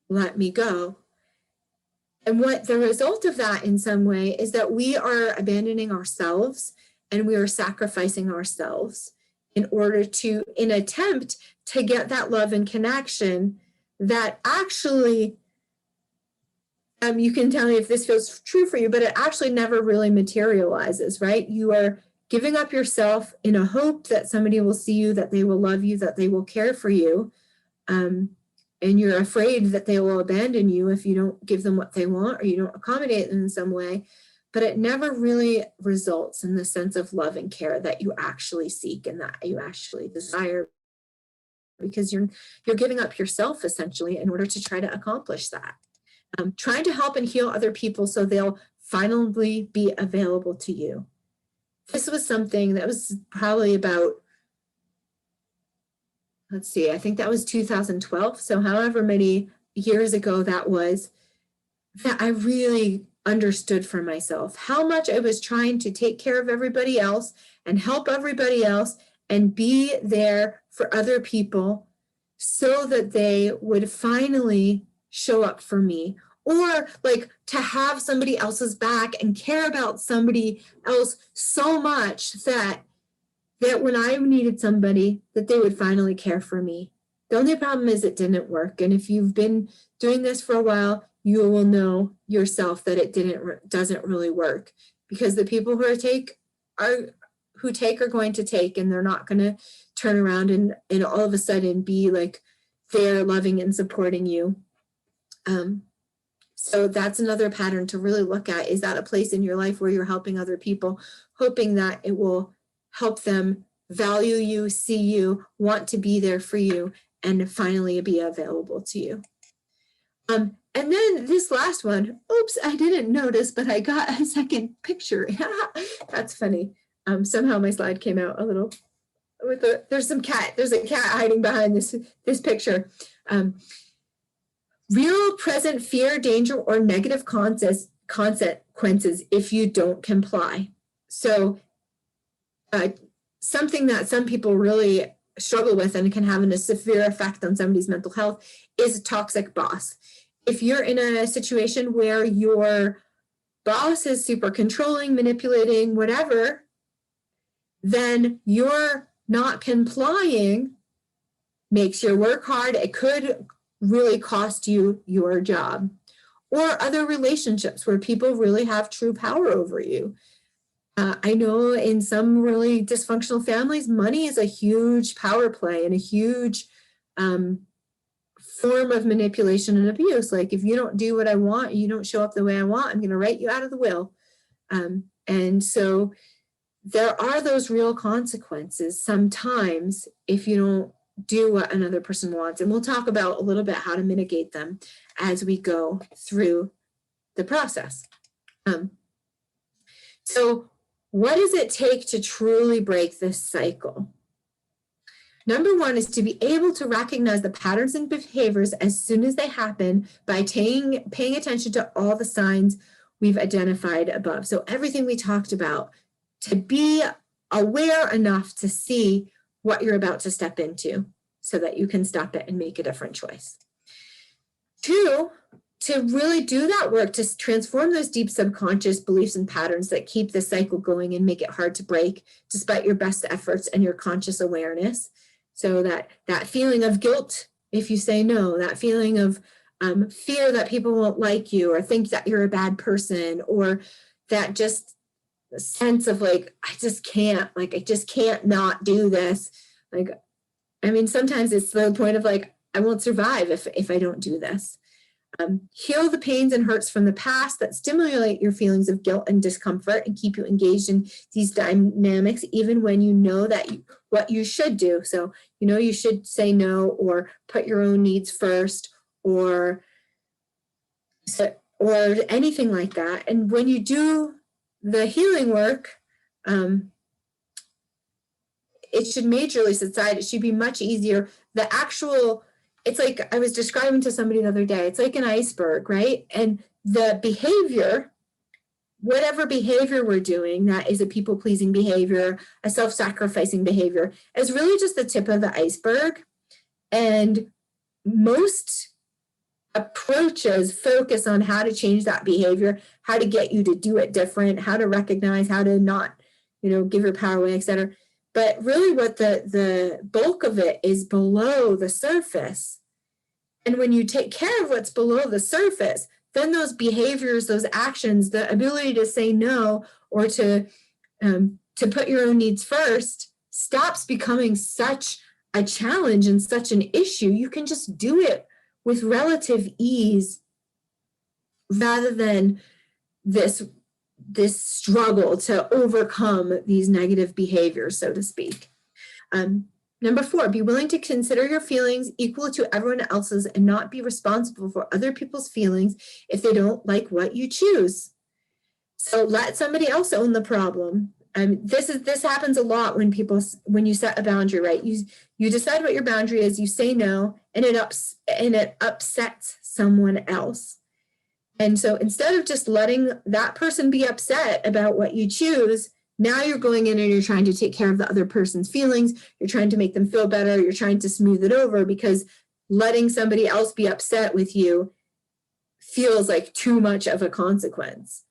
let me go. And what the result of that in some way is that we are abandoning ourselves and we are sacrificing ourselves in order to, in attempt to get that love and connection that actually, you can tell me if this feels true for you, but it actually never really materializes, right? You are giving up yourself in a hope that somebody will see you, that they will love you, that they will care for you. And you're afraid that they will abandon you if you don't give them what they want or you don't accommodate them in some way. But it never really results in the sense of love and care that you actually seek and that you actually desire, because you're giving up yourself essentially in order to try to accomplish that. Trying to help and heal other people so they'll finally be available to you. This was something that was probably about, let's see, I think that was 2012. So however many years ago that was, that I really understood for myself how much I was trying to take care of everybody else and help everybody else and be there for other people so that they would finally show up for me, or to have somebody else's back and care about somebody else so much that when I needed somebody, that they would finally care for me. The only problem is it didn't work. And if you've been doing this for a while, you will know yourself that it doesn't really work, because the people who take are going to take, and they're not going to turn around and all of a sudden be they're loving and supporting you. So that's another pattern to really look at. Is that a place in your life where you're helping other people, hoping that it will help them value you, see you, want to be there for you, and finally be available to you? And then this last one, oops, I didn't notice, but I got a second picture. That's funny. Somehow my slide came out a little with there's a cat hiding behind this picture. Real present fear, danger, or negative consequences if you don't comply. So something that some people really struggle with and can have a severe effect on somebody's mental health is a toxic boss. If you're in a situation where your boss is super controlling, manipulating, whatever, then you're not complying, makes you work hard. It could really cost you your job. Or other relationships where people really have true power over you. I know in some really dysfunctional families, money is a huge power play and a huge form of manipulation and abuse. Like, if you don't do what I want, you don't show up the way I want, I'm going to write you out of the will. And so there are those real consequences sometimes if you don't do what another person wants. And we'll talk about a little bit how to mitigate them as we go through the process. So what does it take to truly break this cycle? Number one is to be able to recognize the patterns and behaviors as soon as they happen by paying attention to all the signs we've identified above. So everything we talked about, to be aware enough to see what you're about to step into so that you can stop it and make a different choice. Two, to really do that work to transform those deep subconscious beliefs and patterns that keep the cycle going and make it hard to break despite your best efforts and your conscious awareness. So that feeling of guilt if you say no, that feeling of fear that people won't like you or think that you're a bad person, or that just sense of like, I just can't not do this. Like, I mean, sometimes it's the point of like, I won't survive if I don't do this. Heal the pains and hurts from the past that stimulate your feelings of guilt and discomfort and keep you engaged in these dynamics, even when you know that what you should do. So, you should say no or put your own needs first or anything like that. And when you do the healing work, it should majorly subside. It should be much easier. It's like I was describing to somebody the other day, it's like an iceberg, right? And the behavior, whatever behavior we're doing, that is a people-pleasing behavior, a self-sacrificing behavior, is really just the tip of the iceberg. And most approaches focus on how to change that behavior, how to get you to do it different, how to recognize, how to not, give your power away, et cetera. But really what the bulk of it is below the surface. And when you take care of what's below the surface, then those behaviors, those actions, the ability to say no or to put your own needs first stops becoming such a challenge and such an issue. You can just do it with relative ease rather than this struggle to overcome these negative behaviors, so to speak. Number 4, be willing to consider your feelings equal to everyone else's and not be responsible for other people's feelings if they don't like what you choose. So let somebody else own the problem. This happens a lot when you set a boundary, right? You decide what your boundary is, you say no, and it upsets someone else. And so instead of just letting that person be upset about what you choose, now you're going in and you're trying to take care of the other person's feelings. You're trying to make them feel better. You're trying to smooth it over because letting somebody else be upset with you feels like too much of a consequence.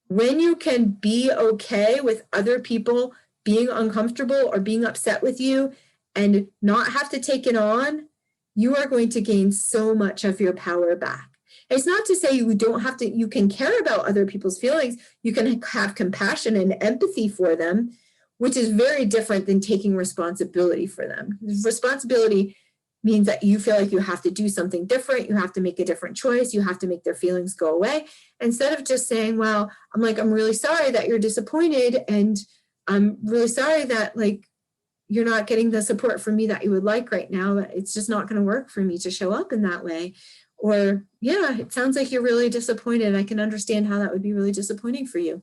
When you can be okay with other people being uncomfortable or being upset with you and not have to take it on, you are going to gain so much of your power back. It's not to say you can care about other people's feelings. You can have compassion and empathy for them, which is very different than taking responsibility for them. Responsibility means that you feel like you have to do something different. You have to make a different choice. You have to make their feelings go away. Instead of just saying, well, I'm really sorry that you're disappointed. And I'm really sorry that you're not getting the support from me that you would like right now. It's just not going to work for me to show up in that way. Or, yeah, it sounds like you're really disappointed. I can understand how that would be really disappointing for you.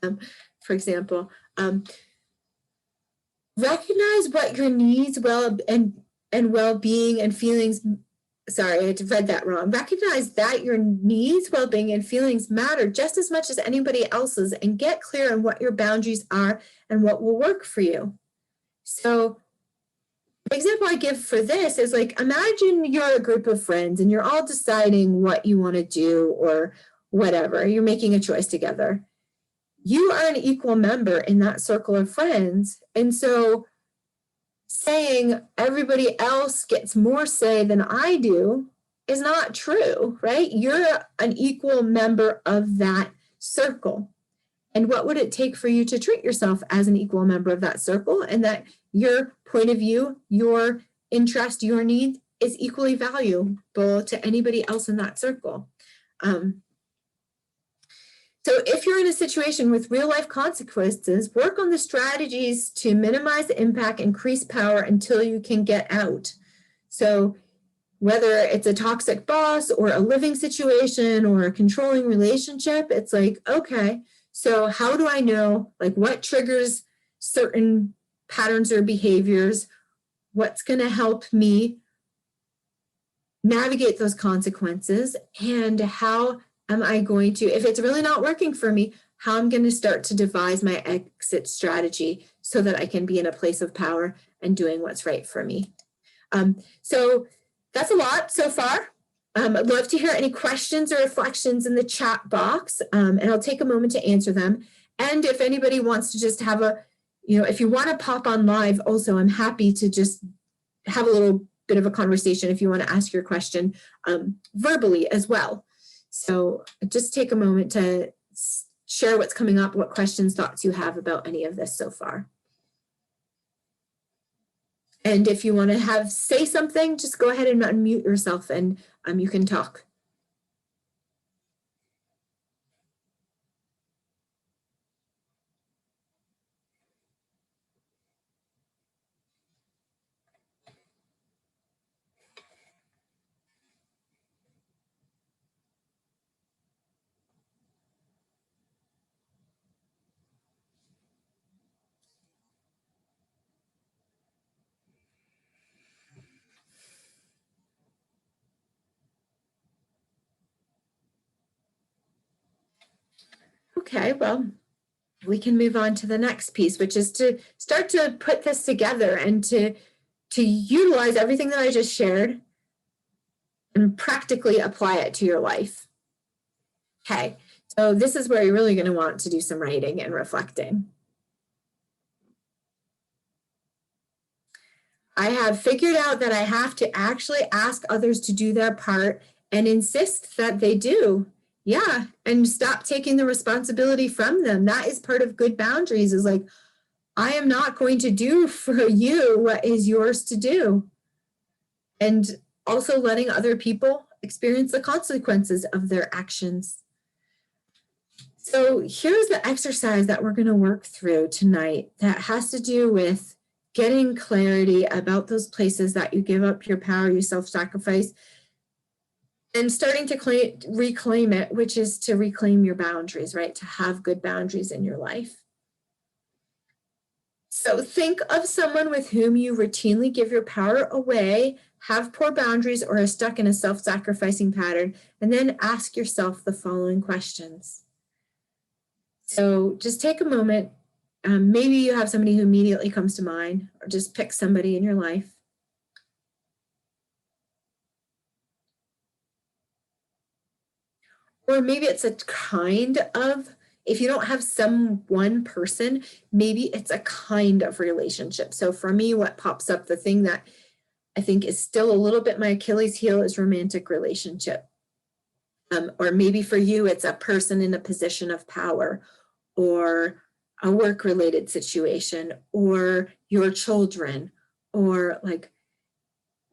For example, recognize what your needs, well-being and feelings. Sorry, I read that wrong. Recognize that your needs, well-being, and feelings matter just as much as anybody else's, and get clear on what your boundaries are and what will work for you. So the example I give for this is imagine you're a group of friends and you're all deciding what you want to do or whatever. You're making a choice together. You are an equal member in that circle of friends. And so saying everybody else gets more say than I do is not true, right? You're an equal member of that circle. And what would it take for you to treat yourself as an equal member of that circle, and that your point of view, your interest, your need is equally valuable to anybody else in that circle? So if you're in a situation with real life consequences, work on the strategies to minimize the impact, increase power until you can get out. So whether it's a toxic boss or a living situation or a controlling relationship, it's like, okay, so how do I know, like, what triggers certain patterns or behaviors? What's going to help me navigate those consequences? And how am I going to, if it's really not working for me, how I'm going to start to devise my exit strategy so that I can be in a place of power and doing what's right for me. So that's a lot so far. I'd love to hear any questions or reflections in the chat box, and I'll take a moment to answer them. And if anybody wants to just have a, if you want to pop on live also, I'm happy to just have a little bit of a conversation if you want to ask your question verbally as well. So just take a moment to share what's coming up, what questions, thoughts you have about any of this so far. And if you want to say something, just go ahead and unmute yourself and you can talk. Okay, well, we can move on to the next piece, which is to start to put this together and to utilize everything that I just shared and practically apply it to your life. Okay, so this is where you're really going to want to do some writing and reflecting. I have figured out that I have to actually ask others to do their part and insist that they do. Yeah, and stop taking the responsibility from them. That is part of good boundaries, is like, I am not going to do for you what is yours to do. And also letting other people experience the consequences of their actions. So here's the exercise that we're going to work through tonight that has to do with getting clarity about those places that you give up your power, you self-sacrifice, and starting to reclaim it, which is to reclaim your boundaries, right? To have good boundaries in your life. So think of someone with whom you routinely give your power away, have poor boundaries, or are stuck in a self-sacrificing pattern, and then ask yourself the following questions. So just take a moment. Maybe you have somebody who immediately comes to mind, or just pick somebody in your life. Or maybe it's a kind of, if you don't have one person, maybe it's a kind of relationship. So for me, what pops up, the thing that I think is still a little bit my Achilles heel, is romantic relationship. Or maybe for you, it's a person in a position of power, or a work-related situation, or your children, or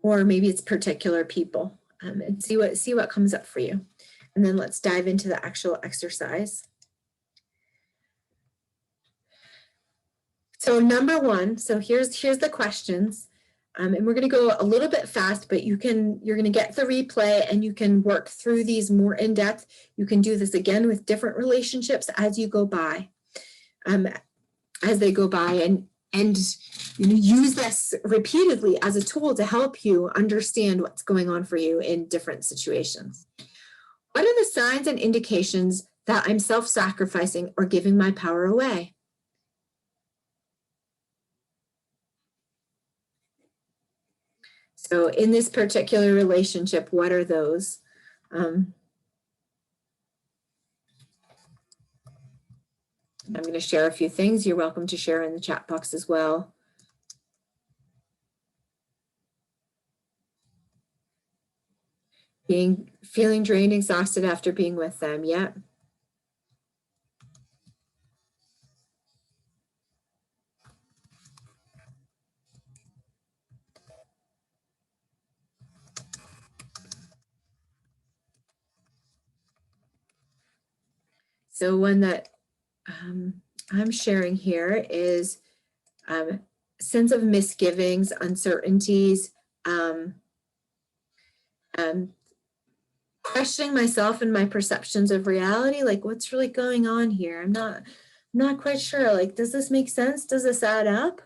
maybe it's particular people, and see what comes up for you. And then let's dive into the actual exercise. So number one, so here's the questions. And we're going to go a little bit fast, but you're going to get the replay and you can work through these more in depth. You can do this again with different relationships as you go by, as they go by, and use this repeatedly as a tool to help you understand what's going on for you in different situations. What are the signs and indications that I'm self-sacrificing or giving my power away? So in this particular relationship, what are those? I'm going to share a few things. You're welcome to share in the chat box as well. Feeling drained, exhausted after being with them. Yep. So one that I'm sharing here is sense of misgivings, uncertainties, questioning myself and my perceptions of reality. Like, what's really going on here? I'm not quite sure. Like, does this make sense? Does this add up?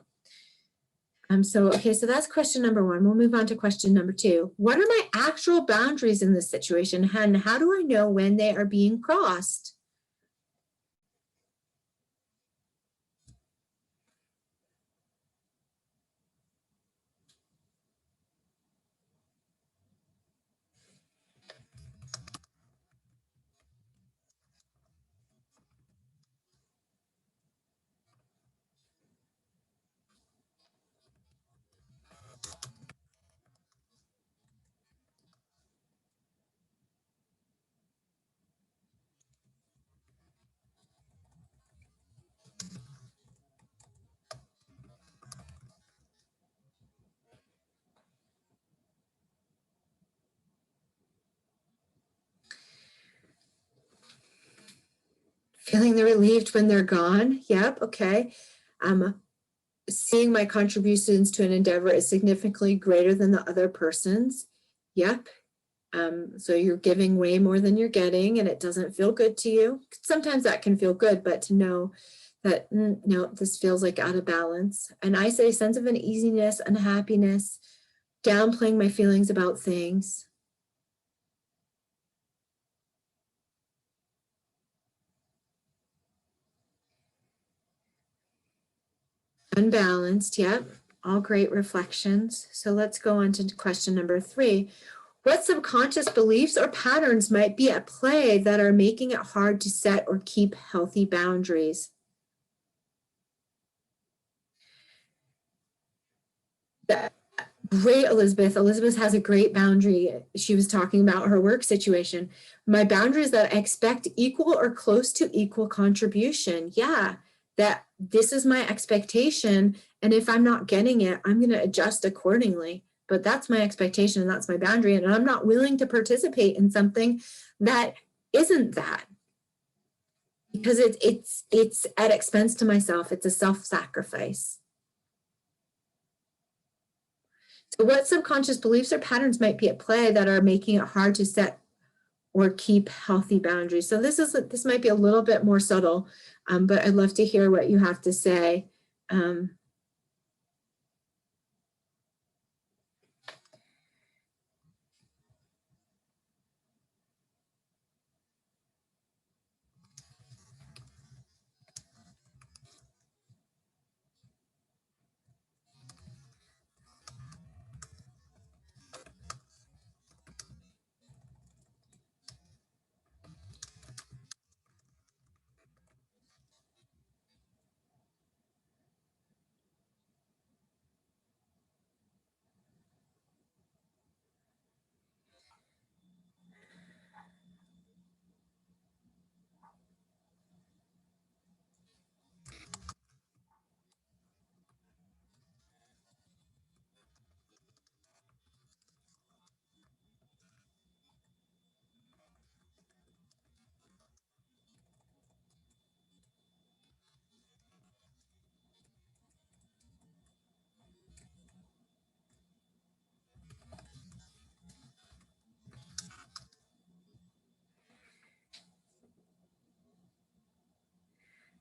So that's question number one. We'll move on to question number two. What are my actual boundaries in this situation? And how do I know when they are being crossed? Feeling the relieved when they're gone. Yep. Okay. Seeing my contributions to an endeavor is significantly greater than the other person's. Yep. So you're giving way more than you're getting, and it doesn't feel good to you. Sometimes that can feel good, but to know that no, this feels like out of balance. And I say sense of uneasiness, unhappiness, downplaying my feelings about things. Unbalanced, yep. All great reflections. So let's go on to question number three. What subconscious beliefs or patterns might be at play that are making it hard to set or keep healthy boundaries? Great, Elizabeth. Elizabeth has a great boundary. She was talking about her work situation. My boundary is that I expect equal or close to equal contribution. Yeah, that this is my expectation. And if I'm not getting it, I'm going to adjust accordingly. But that's my expectation and that's my boundary. And I'm not willing to participate in something that isn't that. Because it's at expense to myself. It's a self-sacrifice. So what subconscious beliefs or patterns might be at play that are making it hard to set or keep healthy boundaries? So this might be a little bit more subtle, but I'd love to hear what you have to say.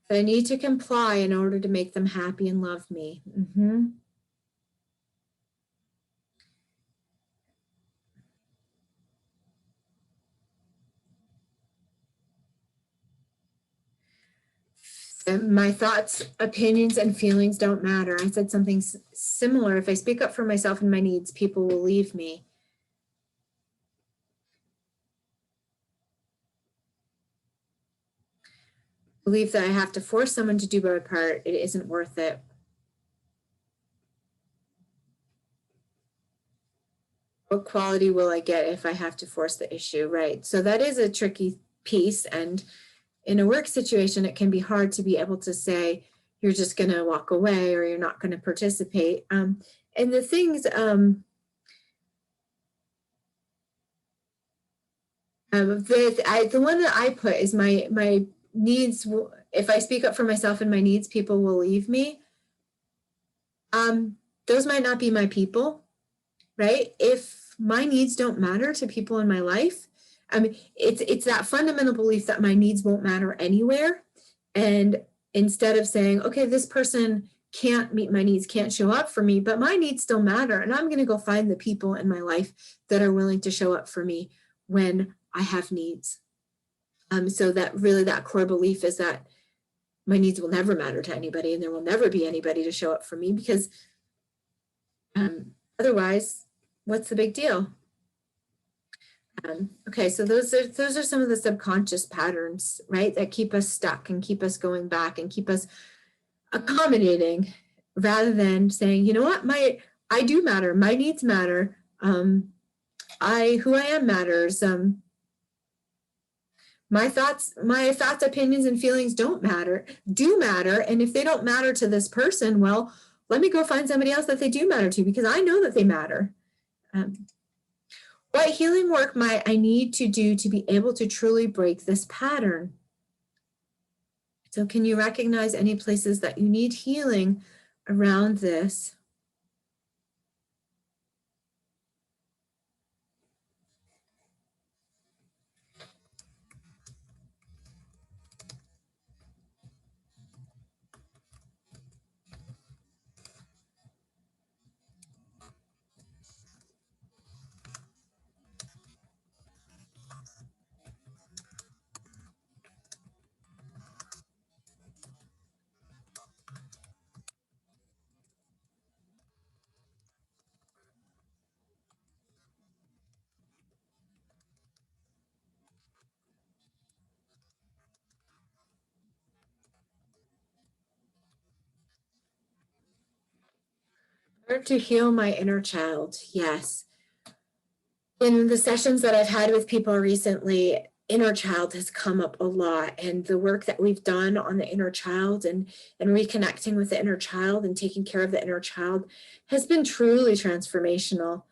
I need to comply in order to make them happy and love me. Mm-hmm. And my thoughts, opinions, and feelings don't matter. I said something similar. If I speak up for myself and my needs, people will leave me. Believe that I have to force someone to do my part. It isn't worth it. what quality will I get if I have to force the issue, right? So that is a tricky piece. And in a work situation, it can be hard to be able to say, you're just going to walk away or you're not going to participate. And the things, the one that I put is my needs. If I speak up for myself and my needs, people will leave me. Those might not be my people, right? If my needs don't matter to people in my life, I mean, it's that fundamental belief that my needs won't matter anywhere. And instead of saying, okay, this person can't meet my needs, can't show up for me, but my needs still matter. And I'm going to go find the people in my life that are willing to show up for me when I have needs. So that really that core belief is that my needs will never matter to anybody and there will never be anybody to show up for me because otherwise, what's the big deal? Okay, so those are some of the subconscious patterns, right, that keep us stuck and keep us going back and keep us accommodating rather than saying, you know what, I do matter, my needs matter, who I am matters, my thoughts, opinions, and feelings do matter, and if they don't matter to this person, well, let me go find somebody else that they do matter to because I know that they matter. What healing work might I need to do to be able to truly break this pattern? So can you recognize any places that you need healing around this? Learn to heal my inner child. Yes. In the sessions that I've had with people recently, inner child has come up a lot, and the work that we've done on the inner child and reconnecting with the inner child and taking care of the inner child has been truly transformational.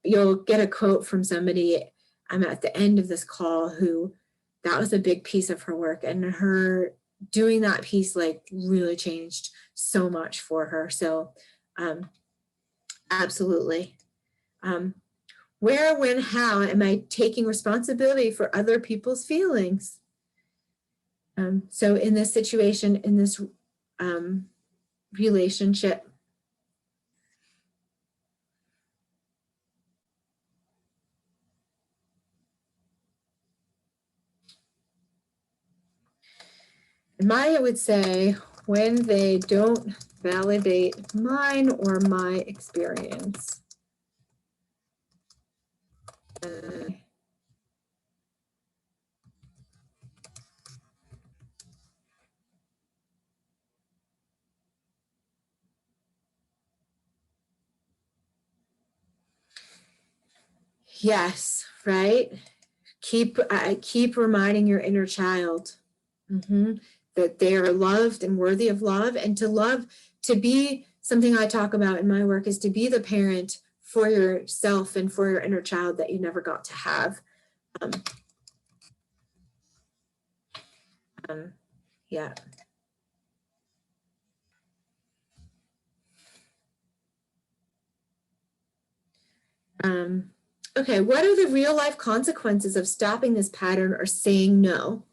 You'll get a quote from somebody at the end of this call who that was a big piece of her work, and her doing that piece like really changed so much for her. So absolutely. Where, when, how am I taking responsibility for other people's feelings? So in this situation, in this relationship, Maya would say, when they don't validate mine or my experience. Yes, right. Keep reminding your inner child that they are loved and worthy of love, and to be something I talk about in my work is to be the parent for yourself and for your inner child that you never got to have. Yeah. Okay, what are the real life consequences of stopping this pattern or saying no?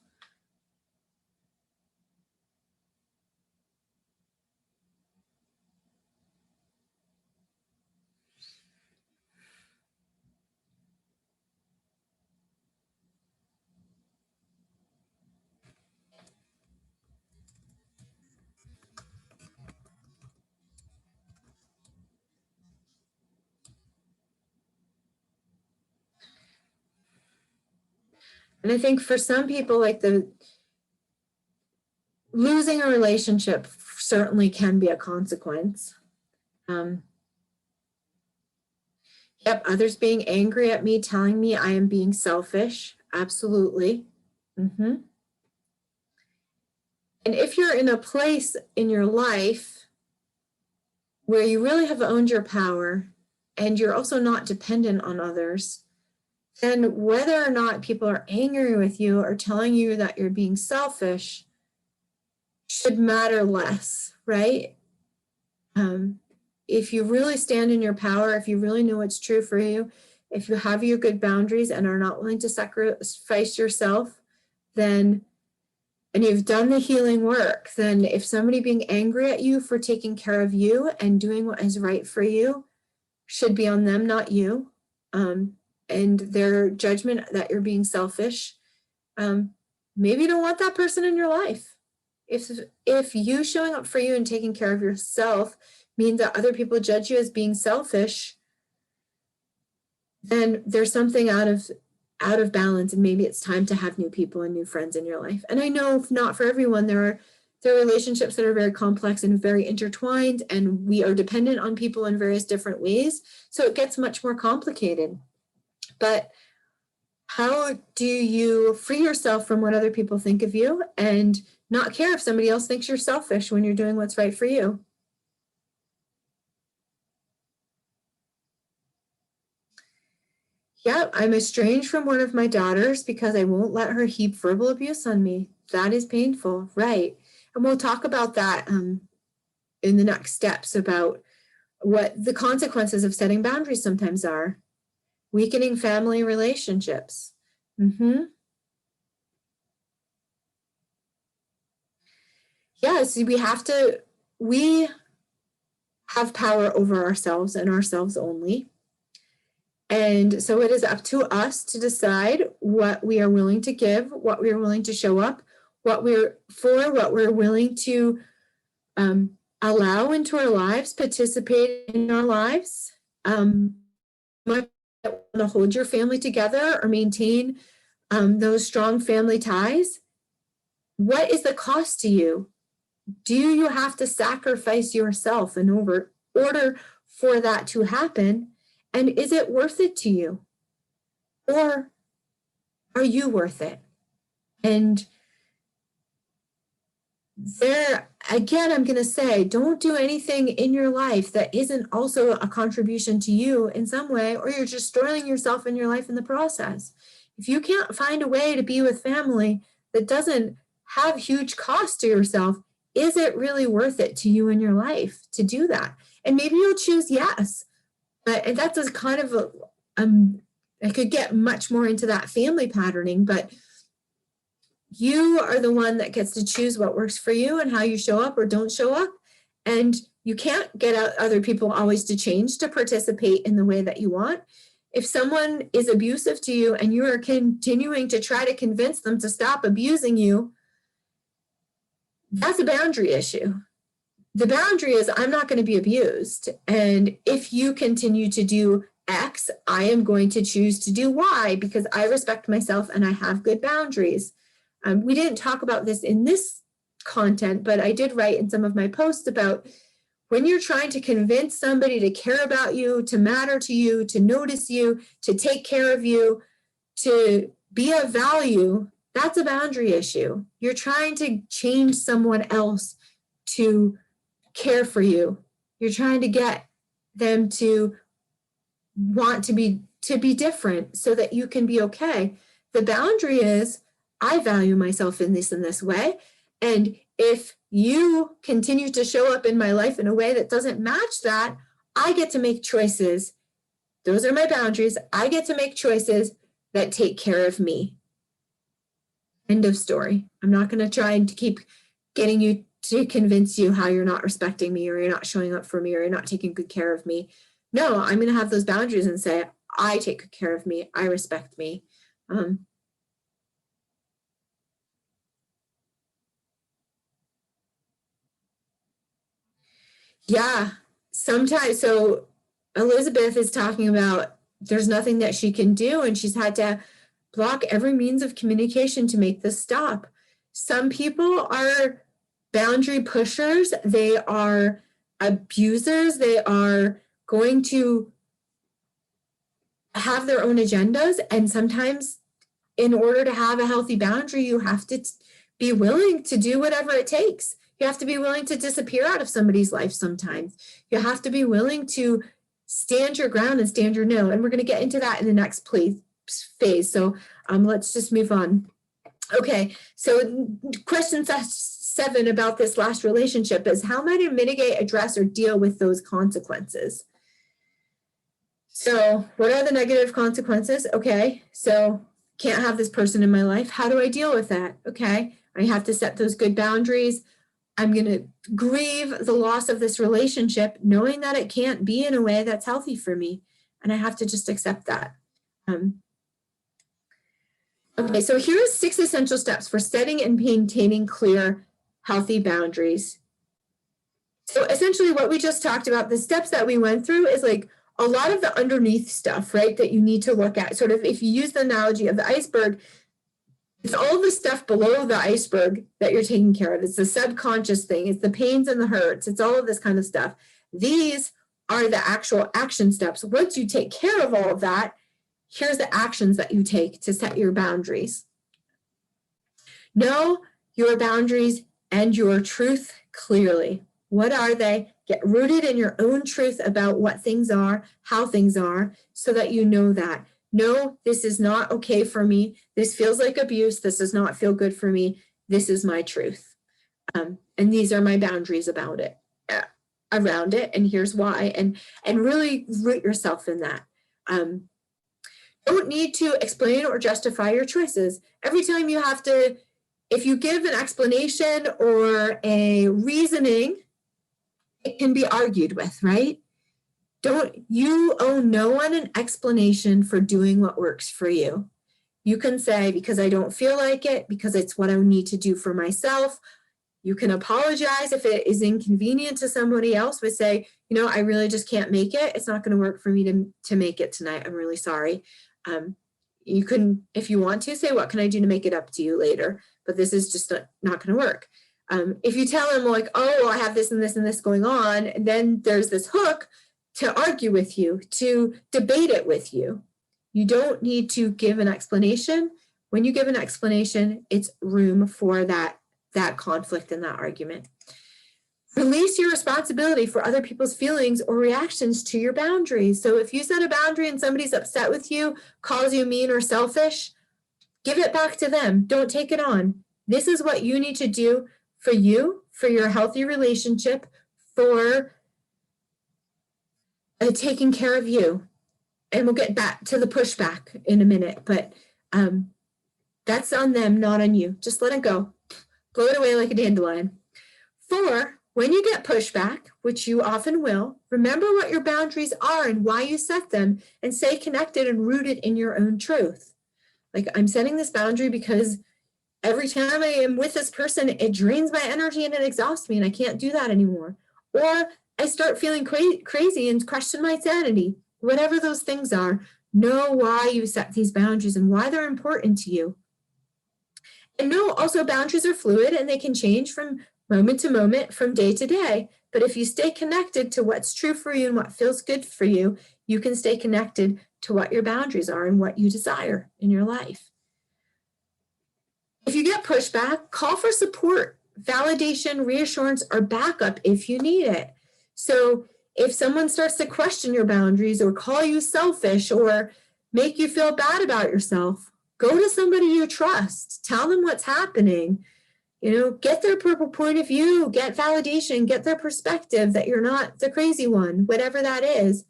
And I think for some people, like losing a relationship certainly can be a consequence. Yep, others being angry at me, telling me I am being selfish. Absolutely. Mm-hmm. And if you're in a place in your life where you really have owned your power and you're also not dependent on others, then whether or not people are angry with you or telling you that you're being selfish should matter less, right? If you really stand in your power, if you really know what's true for you, if you have your good boundaries and are not willing to sacrifice yourself, then, and you've done the healing work, then if somebody being angry at you for taking care of you and doing what is right for you should be on them, not you. And their judgment that you're being selfish, maybe you don't want that person in your life. If you showing up for you and taking care of yourself means that other people judge you as being selfish, then there's something out of balance, and maybe it's time to have new people and new friends in your life. And I know not for everyone, there are relationships that are very complex and very intertwined, and we are dependent on people in various different ways, so it gets much more complicated. But how do you free yourself from what other people think of you and not care if somebody else thinks you're selfish when you're doing what's right for you? Yeah, I'm estranged from one of my daughters because I won't let her heap verbal abuse on me. That is painful, right? And we'll talk about that in the next steps about what the consequences of setting boundaries sometimes are. Weakening family relationships. Mm-hmm. Yes, we have power over ourselves and ourselves only. And so it is up to us to decide what we are willing to give, what we are willing to show up, what we're willing to allow into our lives, participate in our lives. Might want to hold your family together or maintain those strong family ties. What is the cost to you? Do you have to sacrifice yourself in order for that to happen? And is it worth it to you? Or are you worth it? And there, again, I'm going to say, don't do anything in your life that isn't also a contribution to you in some way, or you're just destroying yourself in your life in the process. If you can't find a way to be with family that doesn't have huge cost to yourself, is it really worth it to you in your life to do that? And maybe you'll choose yes. And that's a kind of I could get much more into that family patterning, but you are the one that gets to choose what works for you and how you show up or don't show up. And you can't get other people always to change to participate in the way that you want. If someone is abusive to you and you are continuing to try to convince them to stop abusing you, that's a boundary issue. The boundary is, I'm not going to be abused. And if you continue to do X, I am going to choose to do Y because I respect myself and I have good boundaries. We didn't talk about this in this content, but I did write in some of my posts about when you're trying to convince somebody to care about you, to matter to you, to notice you, to take care of you, to be of value, that's a boundary issue. You're trying to change someone else to care for you. You're trying to get them to want to be different so that you can be okay. The boundary is, I value myself in this way. And if you continue to show up in my life in a way that doesn't match that, I get to make choices. Those are my boundaries. I get to make choices that take care of me. End of story. I'm not going to try and keep getting you to convince you how you're not respecting me or you're not showing up for me or you're not taking good care of me. No, I'm going to have those boundaries and say, I take good care of me. I respect me. Yeah, sometimes. So Elizabeth is talking about there's nothing that she can do, and she's had to block every means of communication to make this stop. Some people are boundary pushers, they are abusers, they are going to have their own agendas. And sometimes in order to have a healthy boundary, you have to be willing to do whatever it takes. You have to be willing to disappear out of somebody's life sometimes. You have to be willing to stand your ground and stand your no. And we're going to get into that in the next phase. So let's just move on. Okay, so question 7 about this last relationship is, how am I to mitigate, address, or deal with those consequences? So what are the negative consequences? Okay, so can't have this person in my life. How do I deal with that? Okay, I have to set those good boundaries. I'm going to grieve the loss of this relationship, knowing that it can't be in a way that's healthy for me. And I have to just accept that. Okay, so here are 6 essential steps for setting and maintaining clear, healthy boundaries. So essentially what we just talked about, the steps that we went through is like a lot of the underneath stuff, right, that you need to look at. Sort of, if you use the analogy of the iceberg, it's all the stuff below the iceberg that you're taking care of. It's the subconscious thing. It's the pains and the hurts. It's all of this kind of stuff. These are the actual action steps. Once you take care of all of that, here's the actions that you take to set your boundaries. Know your boundaries and your truth clearly. What are they? Get rooted in your own truth about what things are, how things are, so that you know that. No, this is not okay for me. This feels like abuse. This does not feel good for me. This is my truth. And these are my boundaries about it, around it. And here's why. And really root yourself in that. Don't need to explain or justify your choices. Every time you have to, if you give an explanation or a reasoning, it can be argued with, right? You owe no one an explanation for doing what works for you. You can say, because I don't feel like it, because it's what I need to do for myself. You can apologize if it is inconvenient to somebody else, but say, I really just can't make it. It's not going to work for me to make it tonight. I'm really sorry. You can, if you want to, say, what can I do to make it up to you later? But this is just not going to work. If you tell them like, oh, I have this and this and this going on, and then there's this hook to argue with you, to debate it with you. You don't need to give an explanation. When you give an explanation, it's room for that conflict and that argument. Release your responsibility for other people's feelings or reactions to your boundaries. So if you set a boundary and somebody's upset with you, calls you mean or selfish, give it back to them. Don't take it on. This is what you need to do for you, for your healthy relationship, for taking care of you. And we'll get back to the pushback in a minute, but that's on them, not on you. Just let it go. Blow it away like a dandelion. 4, when you get pushback, which you often will, remember what your boundaries are and why you set them, and stay connected and rooted in your own truth. Like, I'm setting this boundary because every time I am with this person, it drains my energy and it exhausts me and I can't do that anymore. Or I start feeling crazy and question my sanity. Whatever those things are, know why you set these boundaries and why they're important to you. And know also boundaries are fluid and they can change from moment to moment, from day to day. But if you stay connected to what's true for you and what feels good for you, you can stay connected to what your boundaries are and what you desire in your life. If you get pushback, call for support, validation, reassurance, or backup if you need it. So if someone starts to question your boundaries or call you selfish or make you feel bad about yourself, go to somebody you trust. Tell them what's happening. Get their point of view, get validation, get their perspective that you're not the crazy one, whatever that is.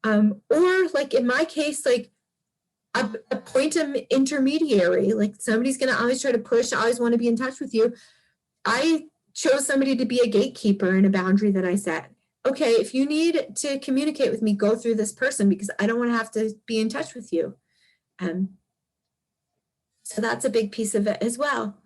Or like in my case, like appoint an intermediary. Like somebody's going to always try to push, always want to be in touch with you. I chose somebody to be a gatekeeper in a boundary that I set. Okay, if you need to communicate with me, go through this person because I don't want to have to be in touch with you. So that's a big piece of it as well.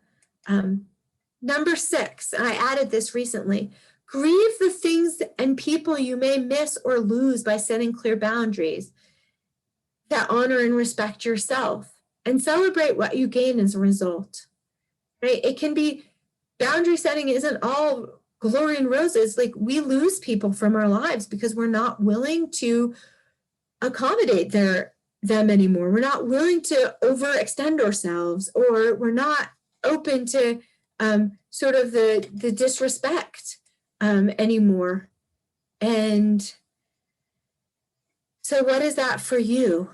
Number 6, and I added this recently, grieve the things and people you may miss or lose by setting clear boundaries that honor and respect yourself, and celebrate what you gain as a result. Right? It can be, boundary setting isn't all glory and roses. Like, we lose people from our lives because we're not willing to accommodate their them anymore. We're not willing to overextend ourselves, or we're not open to sort of the disrespect anymore. And so what is that for you?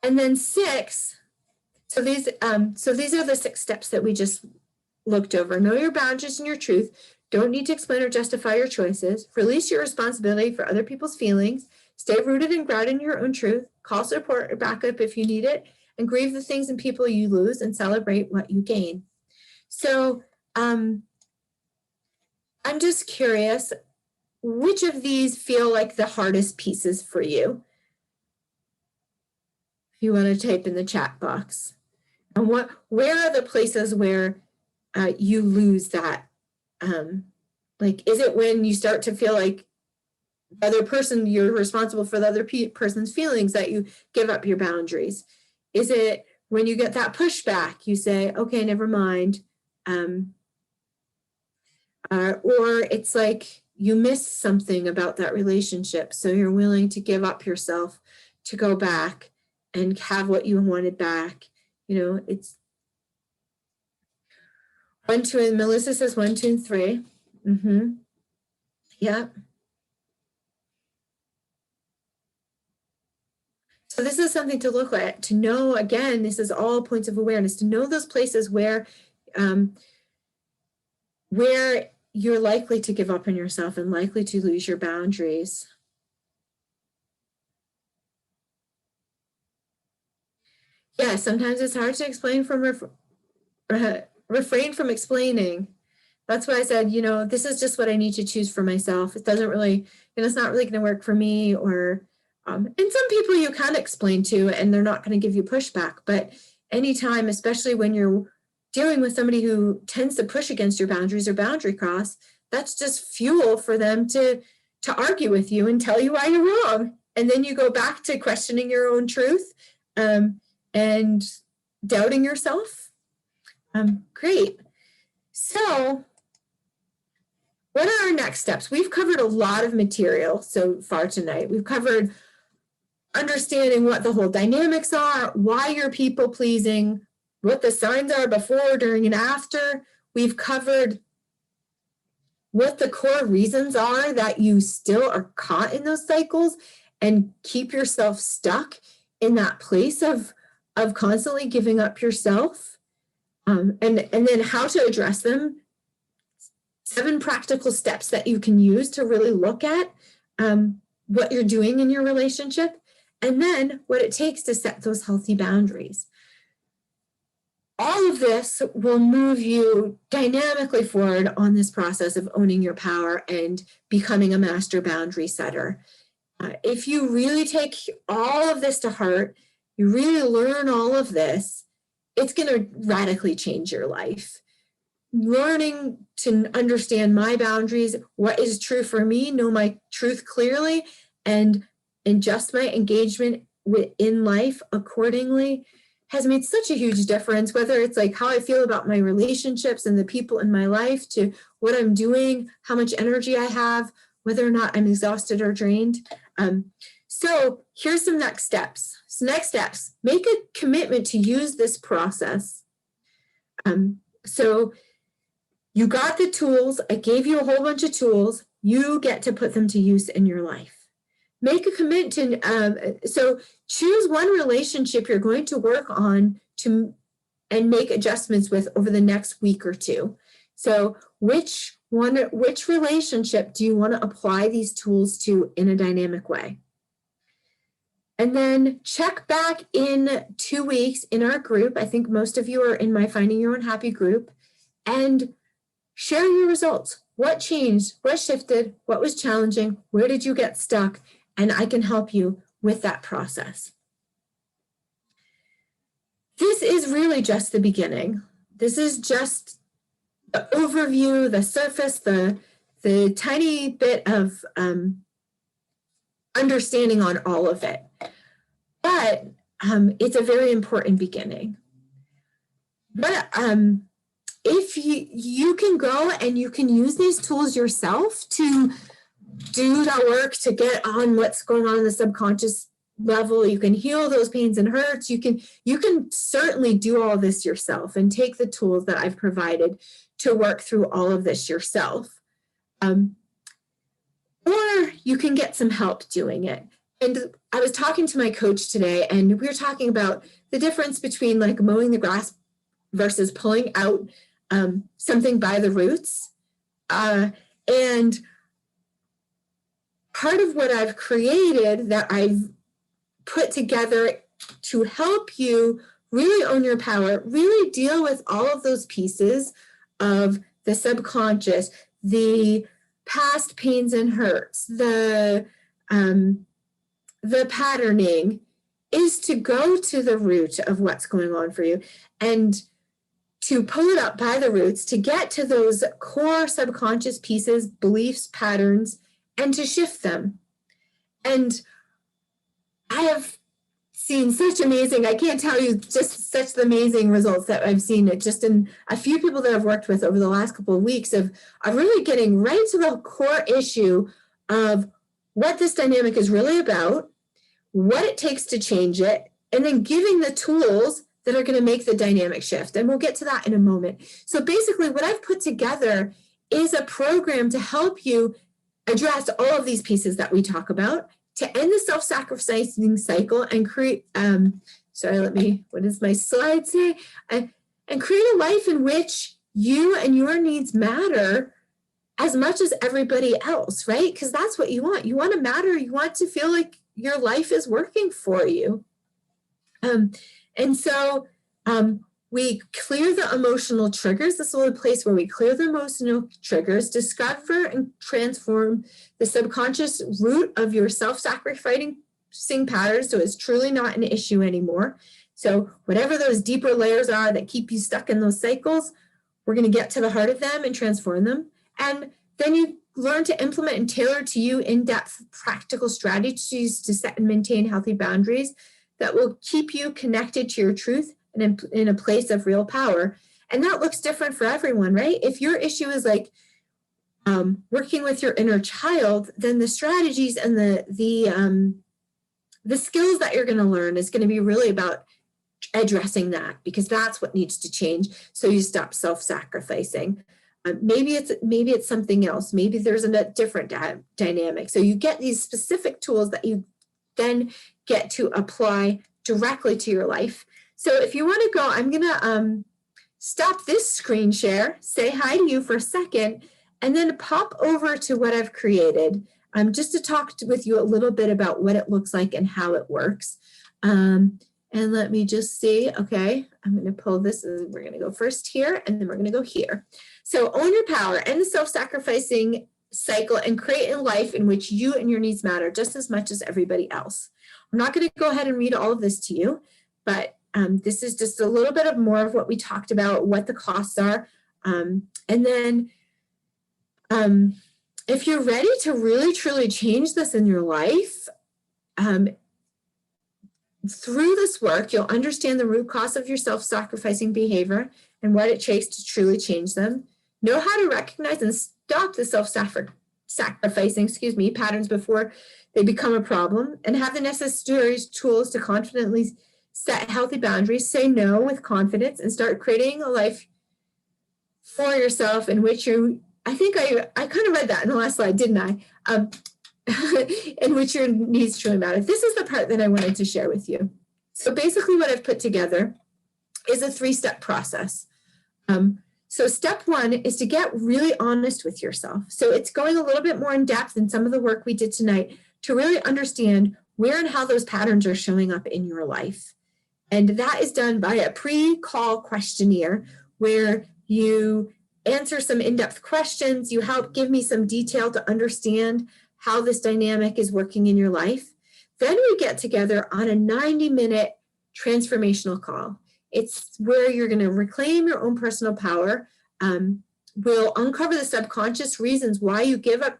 And then 6, so these are the 6 steps that we just looked over. Know your boundaries and your truth. Don't need to explain or justify your choices. Release your responsibility for other people's feelings. Stay rooted and grounded in your own truth. Call support or backup if you need it. And grieve the things and people you lose and celebrate what you gain. So I'm just curious, which of these feel like the hardest pieces for you? If you want to type in the chat box. And where are the places where you lose that? Like, is it when you start to feel like the other person, you're responsible for the other person's feelings, that you give up your boundaries? Is it when you get that pushback, you say, okay, never mind? Or it's like you miss something about that relationship, so you're willing to give up yourself to go back and have what you wanted back. You know, it's 1, 2, and Melissa says 1, 2, and 3. Yeah. So this is something to look at, to know, again, this is all points of awareness, to know those places where you're likely to give up on yourself and likely to lose your boundaries. Yeah, sometimes it's hard to explain refrain from explaining. That's why I said, you know, this is just what I need to choose for myself. It doesn't really, it's not really going to work for me. Or, and some people you can explain to, and they're not going to give you pushback. But anytime, especially when you're dealing with somebody who tends to push against your boundaries or boundary cross, that's just fuel for them to argue with you and tell you why you're wrong. And then you go back to questioning your own truth and doubting yourself. Great. So what are our next steps? We've covered a lot of material so far tonight. We've covered understanding what the whole dynamics are, why you're people pleasing, what the signs are before, during, and after. We've covered what the core reasons are that you still are caught in those cycles and keep yourself stuck in that place of constantly giving up yourself, and then how to address them. 7 practical steps that you can use to really look at what you're doing in your relationship, and then what it takes to set those healthy boundaries. All of this will move you dynamically forward on this process of owning your power and becoming a master boundary setter. If you really take all of this to heart, you really learn all of this, it's going to radically change your life. Learning to understand my boundaries, what is true for me, know my truth clearly, and adjust my engagement within life accordingly has made such a huge difference, whether it's like how I feel about my relationships and the people in my life, to what I'm doing, how much energy I have, whether or not I'm exhausted or drained. So here's some next steps. So next steps, make a commitment to use this process. So you got the tools. I gave you a whole bunch of tools. You get to put them to use in your life. Make a commitment to, so choose one relationship you're going to work on and make adjustments with over the next week or 2. So which relationship do you want to apply these tools to in a dynamic way? And then check back in 2 weeks in our group. I think most of you are in my Finding Your Own Happy group, and share your results. What changed? What shifted? What was challenging? Where did you get stuck? And I can help you with that process. This is really just the beginning. This is just the overview, the surface, the tiny bit of understanding on all of it. But it's a very important beginning. But if you can go and you can use these tools yourself to do that work, to get on what's going on in the subconscious level. You can heal those pains and hurts. You can certainly do all this yourself and take the tools that I've provided to work through all of this yourself. Or you can get some help doing it. And I was talking to my coach today, and we were talking about the difference between like mowing the grass versus pulling out something by the roots. And part of what I've created that I've put together to help you really own your power, really deal with all of those pieces of the subconscious, the past pains and hurts, the patterning, is to go to the root of what's going on for you and to pull it up by the roots, to get to those core subconscious pieces, beliefs, patterns, and to shift them. And I have seen such amazing, I can't tell you just such amazing results that I've seen it just in a few people that I've worked with over the last couple of weeks of really getting right to the core issue of what this dynamic is really about, what it takes to change it, and then giving the tools that are going to make the dynamic shift. And we'll get to that in a moment. So basically what I've put together is a program to help you address all of these pieces that we talk about, to end the self-sacrificing cycle and create, what does my slide say? And create a life in which you and your needs matter as much as everybody else, right? Because that's what you want. You want to matter. You want to feel like your life is working for you. And so we clear the emotional triggers. This is a place where we clear the emotional triggers, discover and transform the subconscious root of your self-sacrificing patterns so it's truly not an issue anymore. So whatever those deeper layers are that keep you stuck in those cycles, we're going to get to the heart of them and transform them. And then you learn to implement and tailor to you in-depth practical strategies to set and maintain healthy boundaries that will keep you connected to your truth and in a place of real power. And that looks different for everyone, right? If your issue is like working with your inner child, then the strategies and the skills that you're going to learn is going to be really about addressing that, because that's what needs to change. So you stop self-sacrificing. Maybe it's something else. Maybe there's a different dynamic. So you get these specific tools that you then get to apply directly to your life. So if you want to go, I'm going to stop this screen share, say hi to you for a second, and then pop over to what I've created just to talk with you a little bit about what it looks like and how it works. And let me just see. Okay, I'm going to pull this. We're going to go first here, and then we're going to go here. So own your power, end the self-sacrificing cycle, and create a life in which you and your needs matter just as much as everybody else. I'm not going to go ahead and read all of this to you, but this is just a little bit of more of what we talked about, what the costs are. And then if you're ready to really, truly change this in your life, through this work, you'll understand the root cause of your self-sacrificing behavior and what it takes to truly change them. Know how to recognize and stop the self-sacrificing, patterns before they become a problem, and have the necessary tools to confidently set healthy boundaries, say no with confidence, and start creating a life for yourself in which I think I kind of read that in the last slide, didn't I? In which your needs truly matter. This is the part that I wanted to share with you. So basically what I've put together is a 3-step process. So step 1 is to get really honest with yourself. So it's going a little bit more in depth than some of the work we did tonight to really understand where and how those patterns are showing up in your life. And that is done by a pre-call questionnaire where you answer some in-depth questions. You help give me some detail to understand how this dynamic is working in your life. Then we get together on a 90-minute transformational call. It's where you're going to reclaim your own personal power. We'll uncover the subconscious reasons why you give up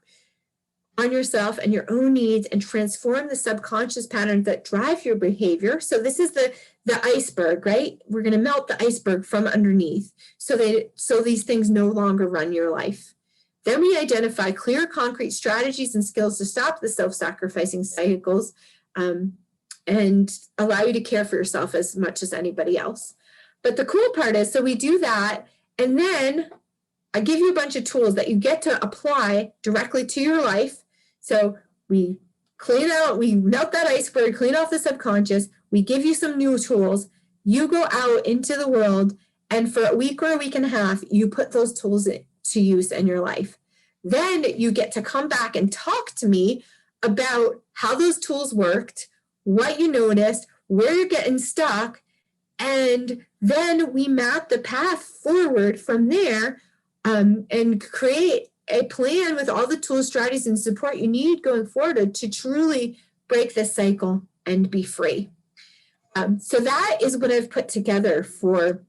on yourself and your own needs and transform the subconscious patterns that drive your behavior. So this is the iceberg, right? We're going to melt the iceberg from underneath so these things no longer run your life. Then we identify clear, concrete strategies and skills to stop the self-sacrificing cycles and allow you to care for yourself as much as anybody else. But the cool part is, so we do that, and then I give you a bunch of tools that you get to apply directly to your life. So we clean out, we melt that iceberg, clean off the subconscious, we give you some new tools, you go out into the world, and for a week or a week and a half, you put those tools to use in your life. Then you get to come back and talk to me about how those tools worked, what you noticed, where you're getting stuck, and then we map the path forward from there, and create a plan with all the tools, strategies, and support you need going forward to truly break this cycle and be free. So that is what I've put together for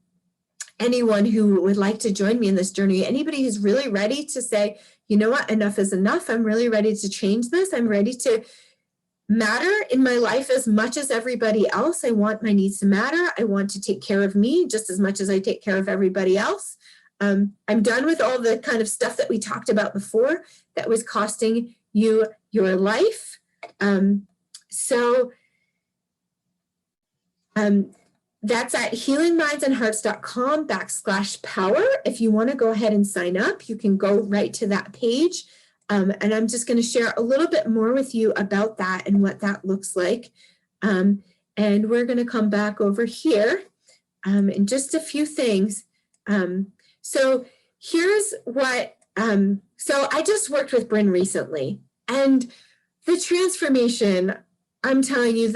anyone who would like to join me in this journey. Anybody who's really ready to say, you know what, enough is enough. I'm really ready to change this. I'm ready to matter in my life as much as everybody else. I want my needs to matter. I want to take care of me just as much as I take care of everybody else. I'm done with all the kind of stuff that we talked about before that was costing you your life. That's at healingmindsandhearts.com/power. If you want to go ahead and sign up, you can go right to that page. And I'm just going to share a little bit more with you about that and what that looks like. And we're going to come back over here in just a few things. So here's what, so I just worked with Bryn recently, and the transformation, I'm telling you,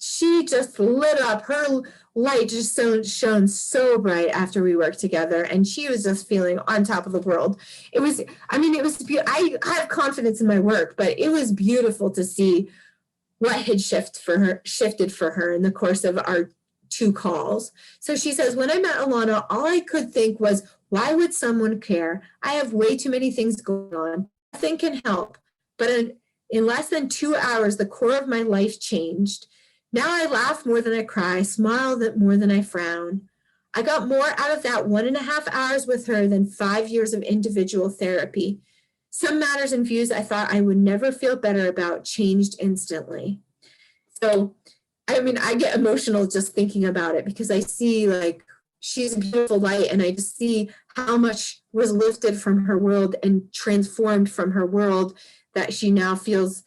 she just lit up. Her light just shone so bright after we worked together, and she was just feeling on top of the world. It was beautiful. I have confidence in my work, but it was beautiful to see what had shifted for her in the course of our 2 calls. So she says, when I met Alana, all I could think was, why would someone care? I have way too many things going on. Nothing can help. But in less than 2 hours, the core of my life changed. Now I laugh more than I cry, smile more than I frown. I got more out of that 1.5 hours with her than 5 years of individual therapy. Some matters and views I thought I would never feel better about changed instantly. So, I mean, I get emotional just thinking about it because I see, like, she's a beautiful light, and I just see how much was lifted from her world and transformed from her world that she now feels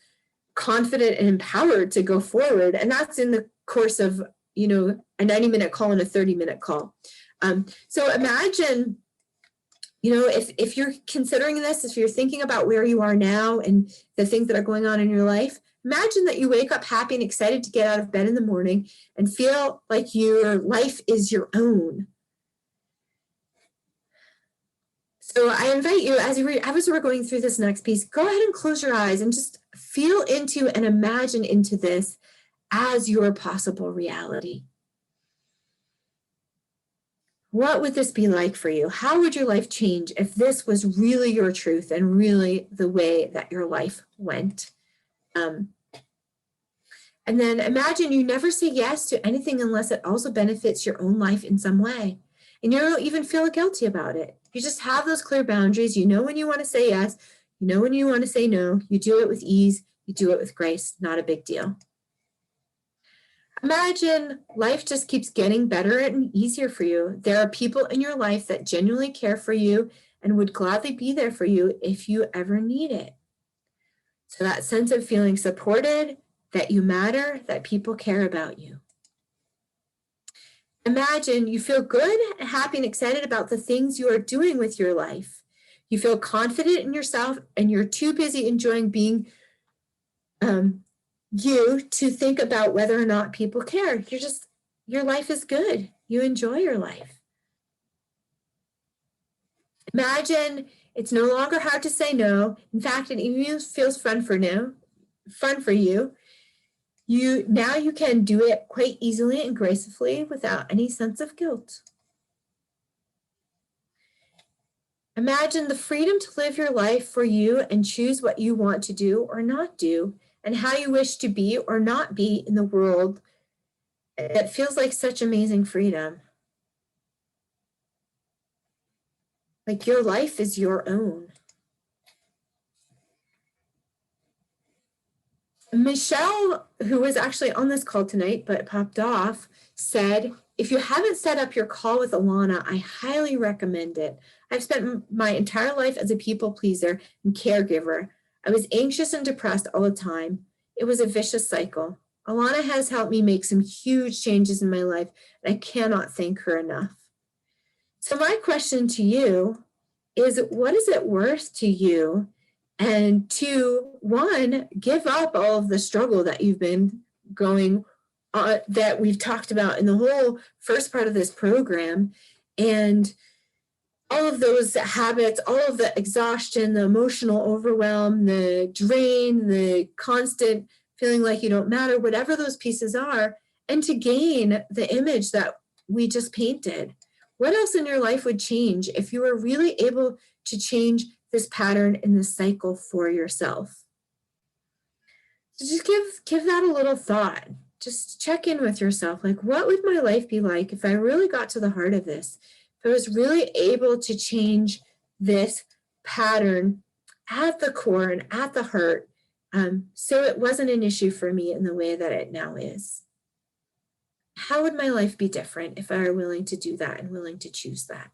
confident and empowered to go forward. And that's in the course of, a 90-minute call and a 30-minute call. So imagine, if you're considering this, if you're thinking about where you are now and the things that are going on in your life, imagine that you wake up happy and excited to get out of bed in the morning and feel like your life is your own. So I invite you, as we're going through this next piece, go ahead and close your eyes and just feel into and imagine into this as your possible reality. What would this be like for you? How would your life change if this was really your truth and really the way that your life went? And then imagine you never say yes to anything unless it also benefits your own life in some way. And you don't even feel guilty about it. You just have those clear boundaries. You know when you want to say yes. You know when you want to say no. You do it with ease. You do it with grace. Not a big deal. Imagine life just keeps getting better and easier for you. There are people in your life that genuinely care for you and would gladly be there for you if you ever need it. So that sense of feeling supported, that you matter, that people care about you. Imagine you feel good, happy, and excited about the things you are doing with your life. You feel confident in yourself, and you're too busy enjoying being you to think about whether or not people care. Your life is good. You enjoy your life. Imagine it's no longer hard to say no. In fact, it even feels fun for you. Now you can do it quite easily and gracefully without any sense of guilt. Imagine the freedom to live your life for you and choose what you want to do or not do, and how you wish to be or not be in the world. It feels like such amazing freedom. Like your life is your own. Michelle, who was actually on this call tonight but popped off, said, if you haven't set up your call with Alana, I highly recommend it. I've spent my entire life as a people pleaser and caregiver. I was anxious and depressed all the time. It was a vicious cycle. Alana has helped me make some huge changes in my life, and I cannot thank her enough. So my question to you is, what is it worth to you? And two, one, give up all of the struggle that you've been going that we've talked about in the whole first part of this program, and all of those habits, all of the exhaustion, the emotional overwhelm, the drain, the constant feeling like you don't matter, whatever those pieces are, and to gain the image that we just painted. What else in your life would change if you were really able to change this pattern in this cycle for yourself? So just give that a little thought. Just check in with yourself. Like, what would my life be like if I really got to the heart of this? If I was really able to change this pattern at the core and at the heart, so it wasn't an issue for me in the way that it now is. How would my life be different if I were willing to do that and willing to choose that?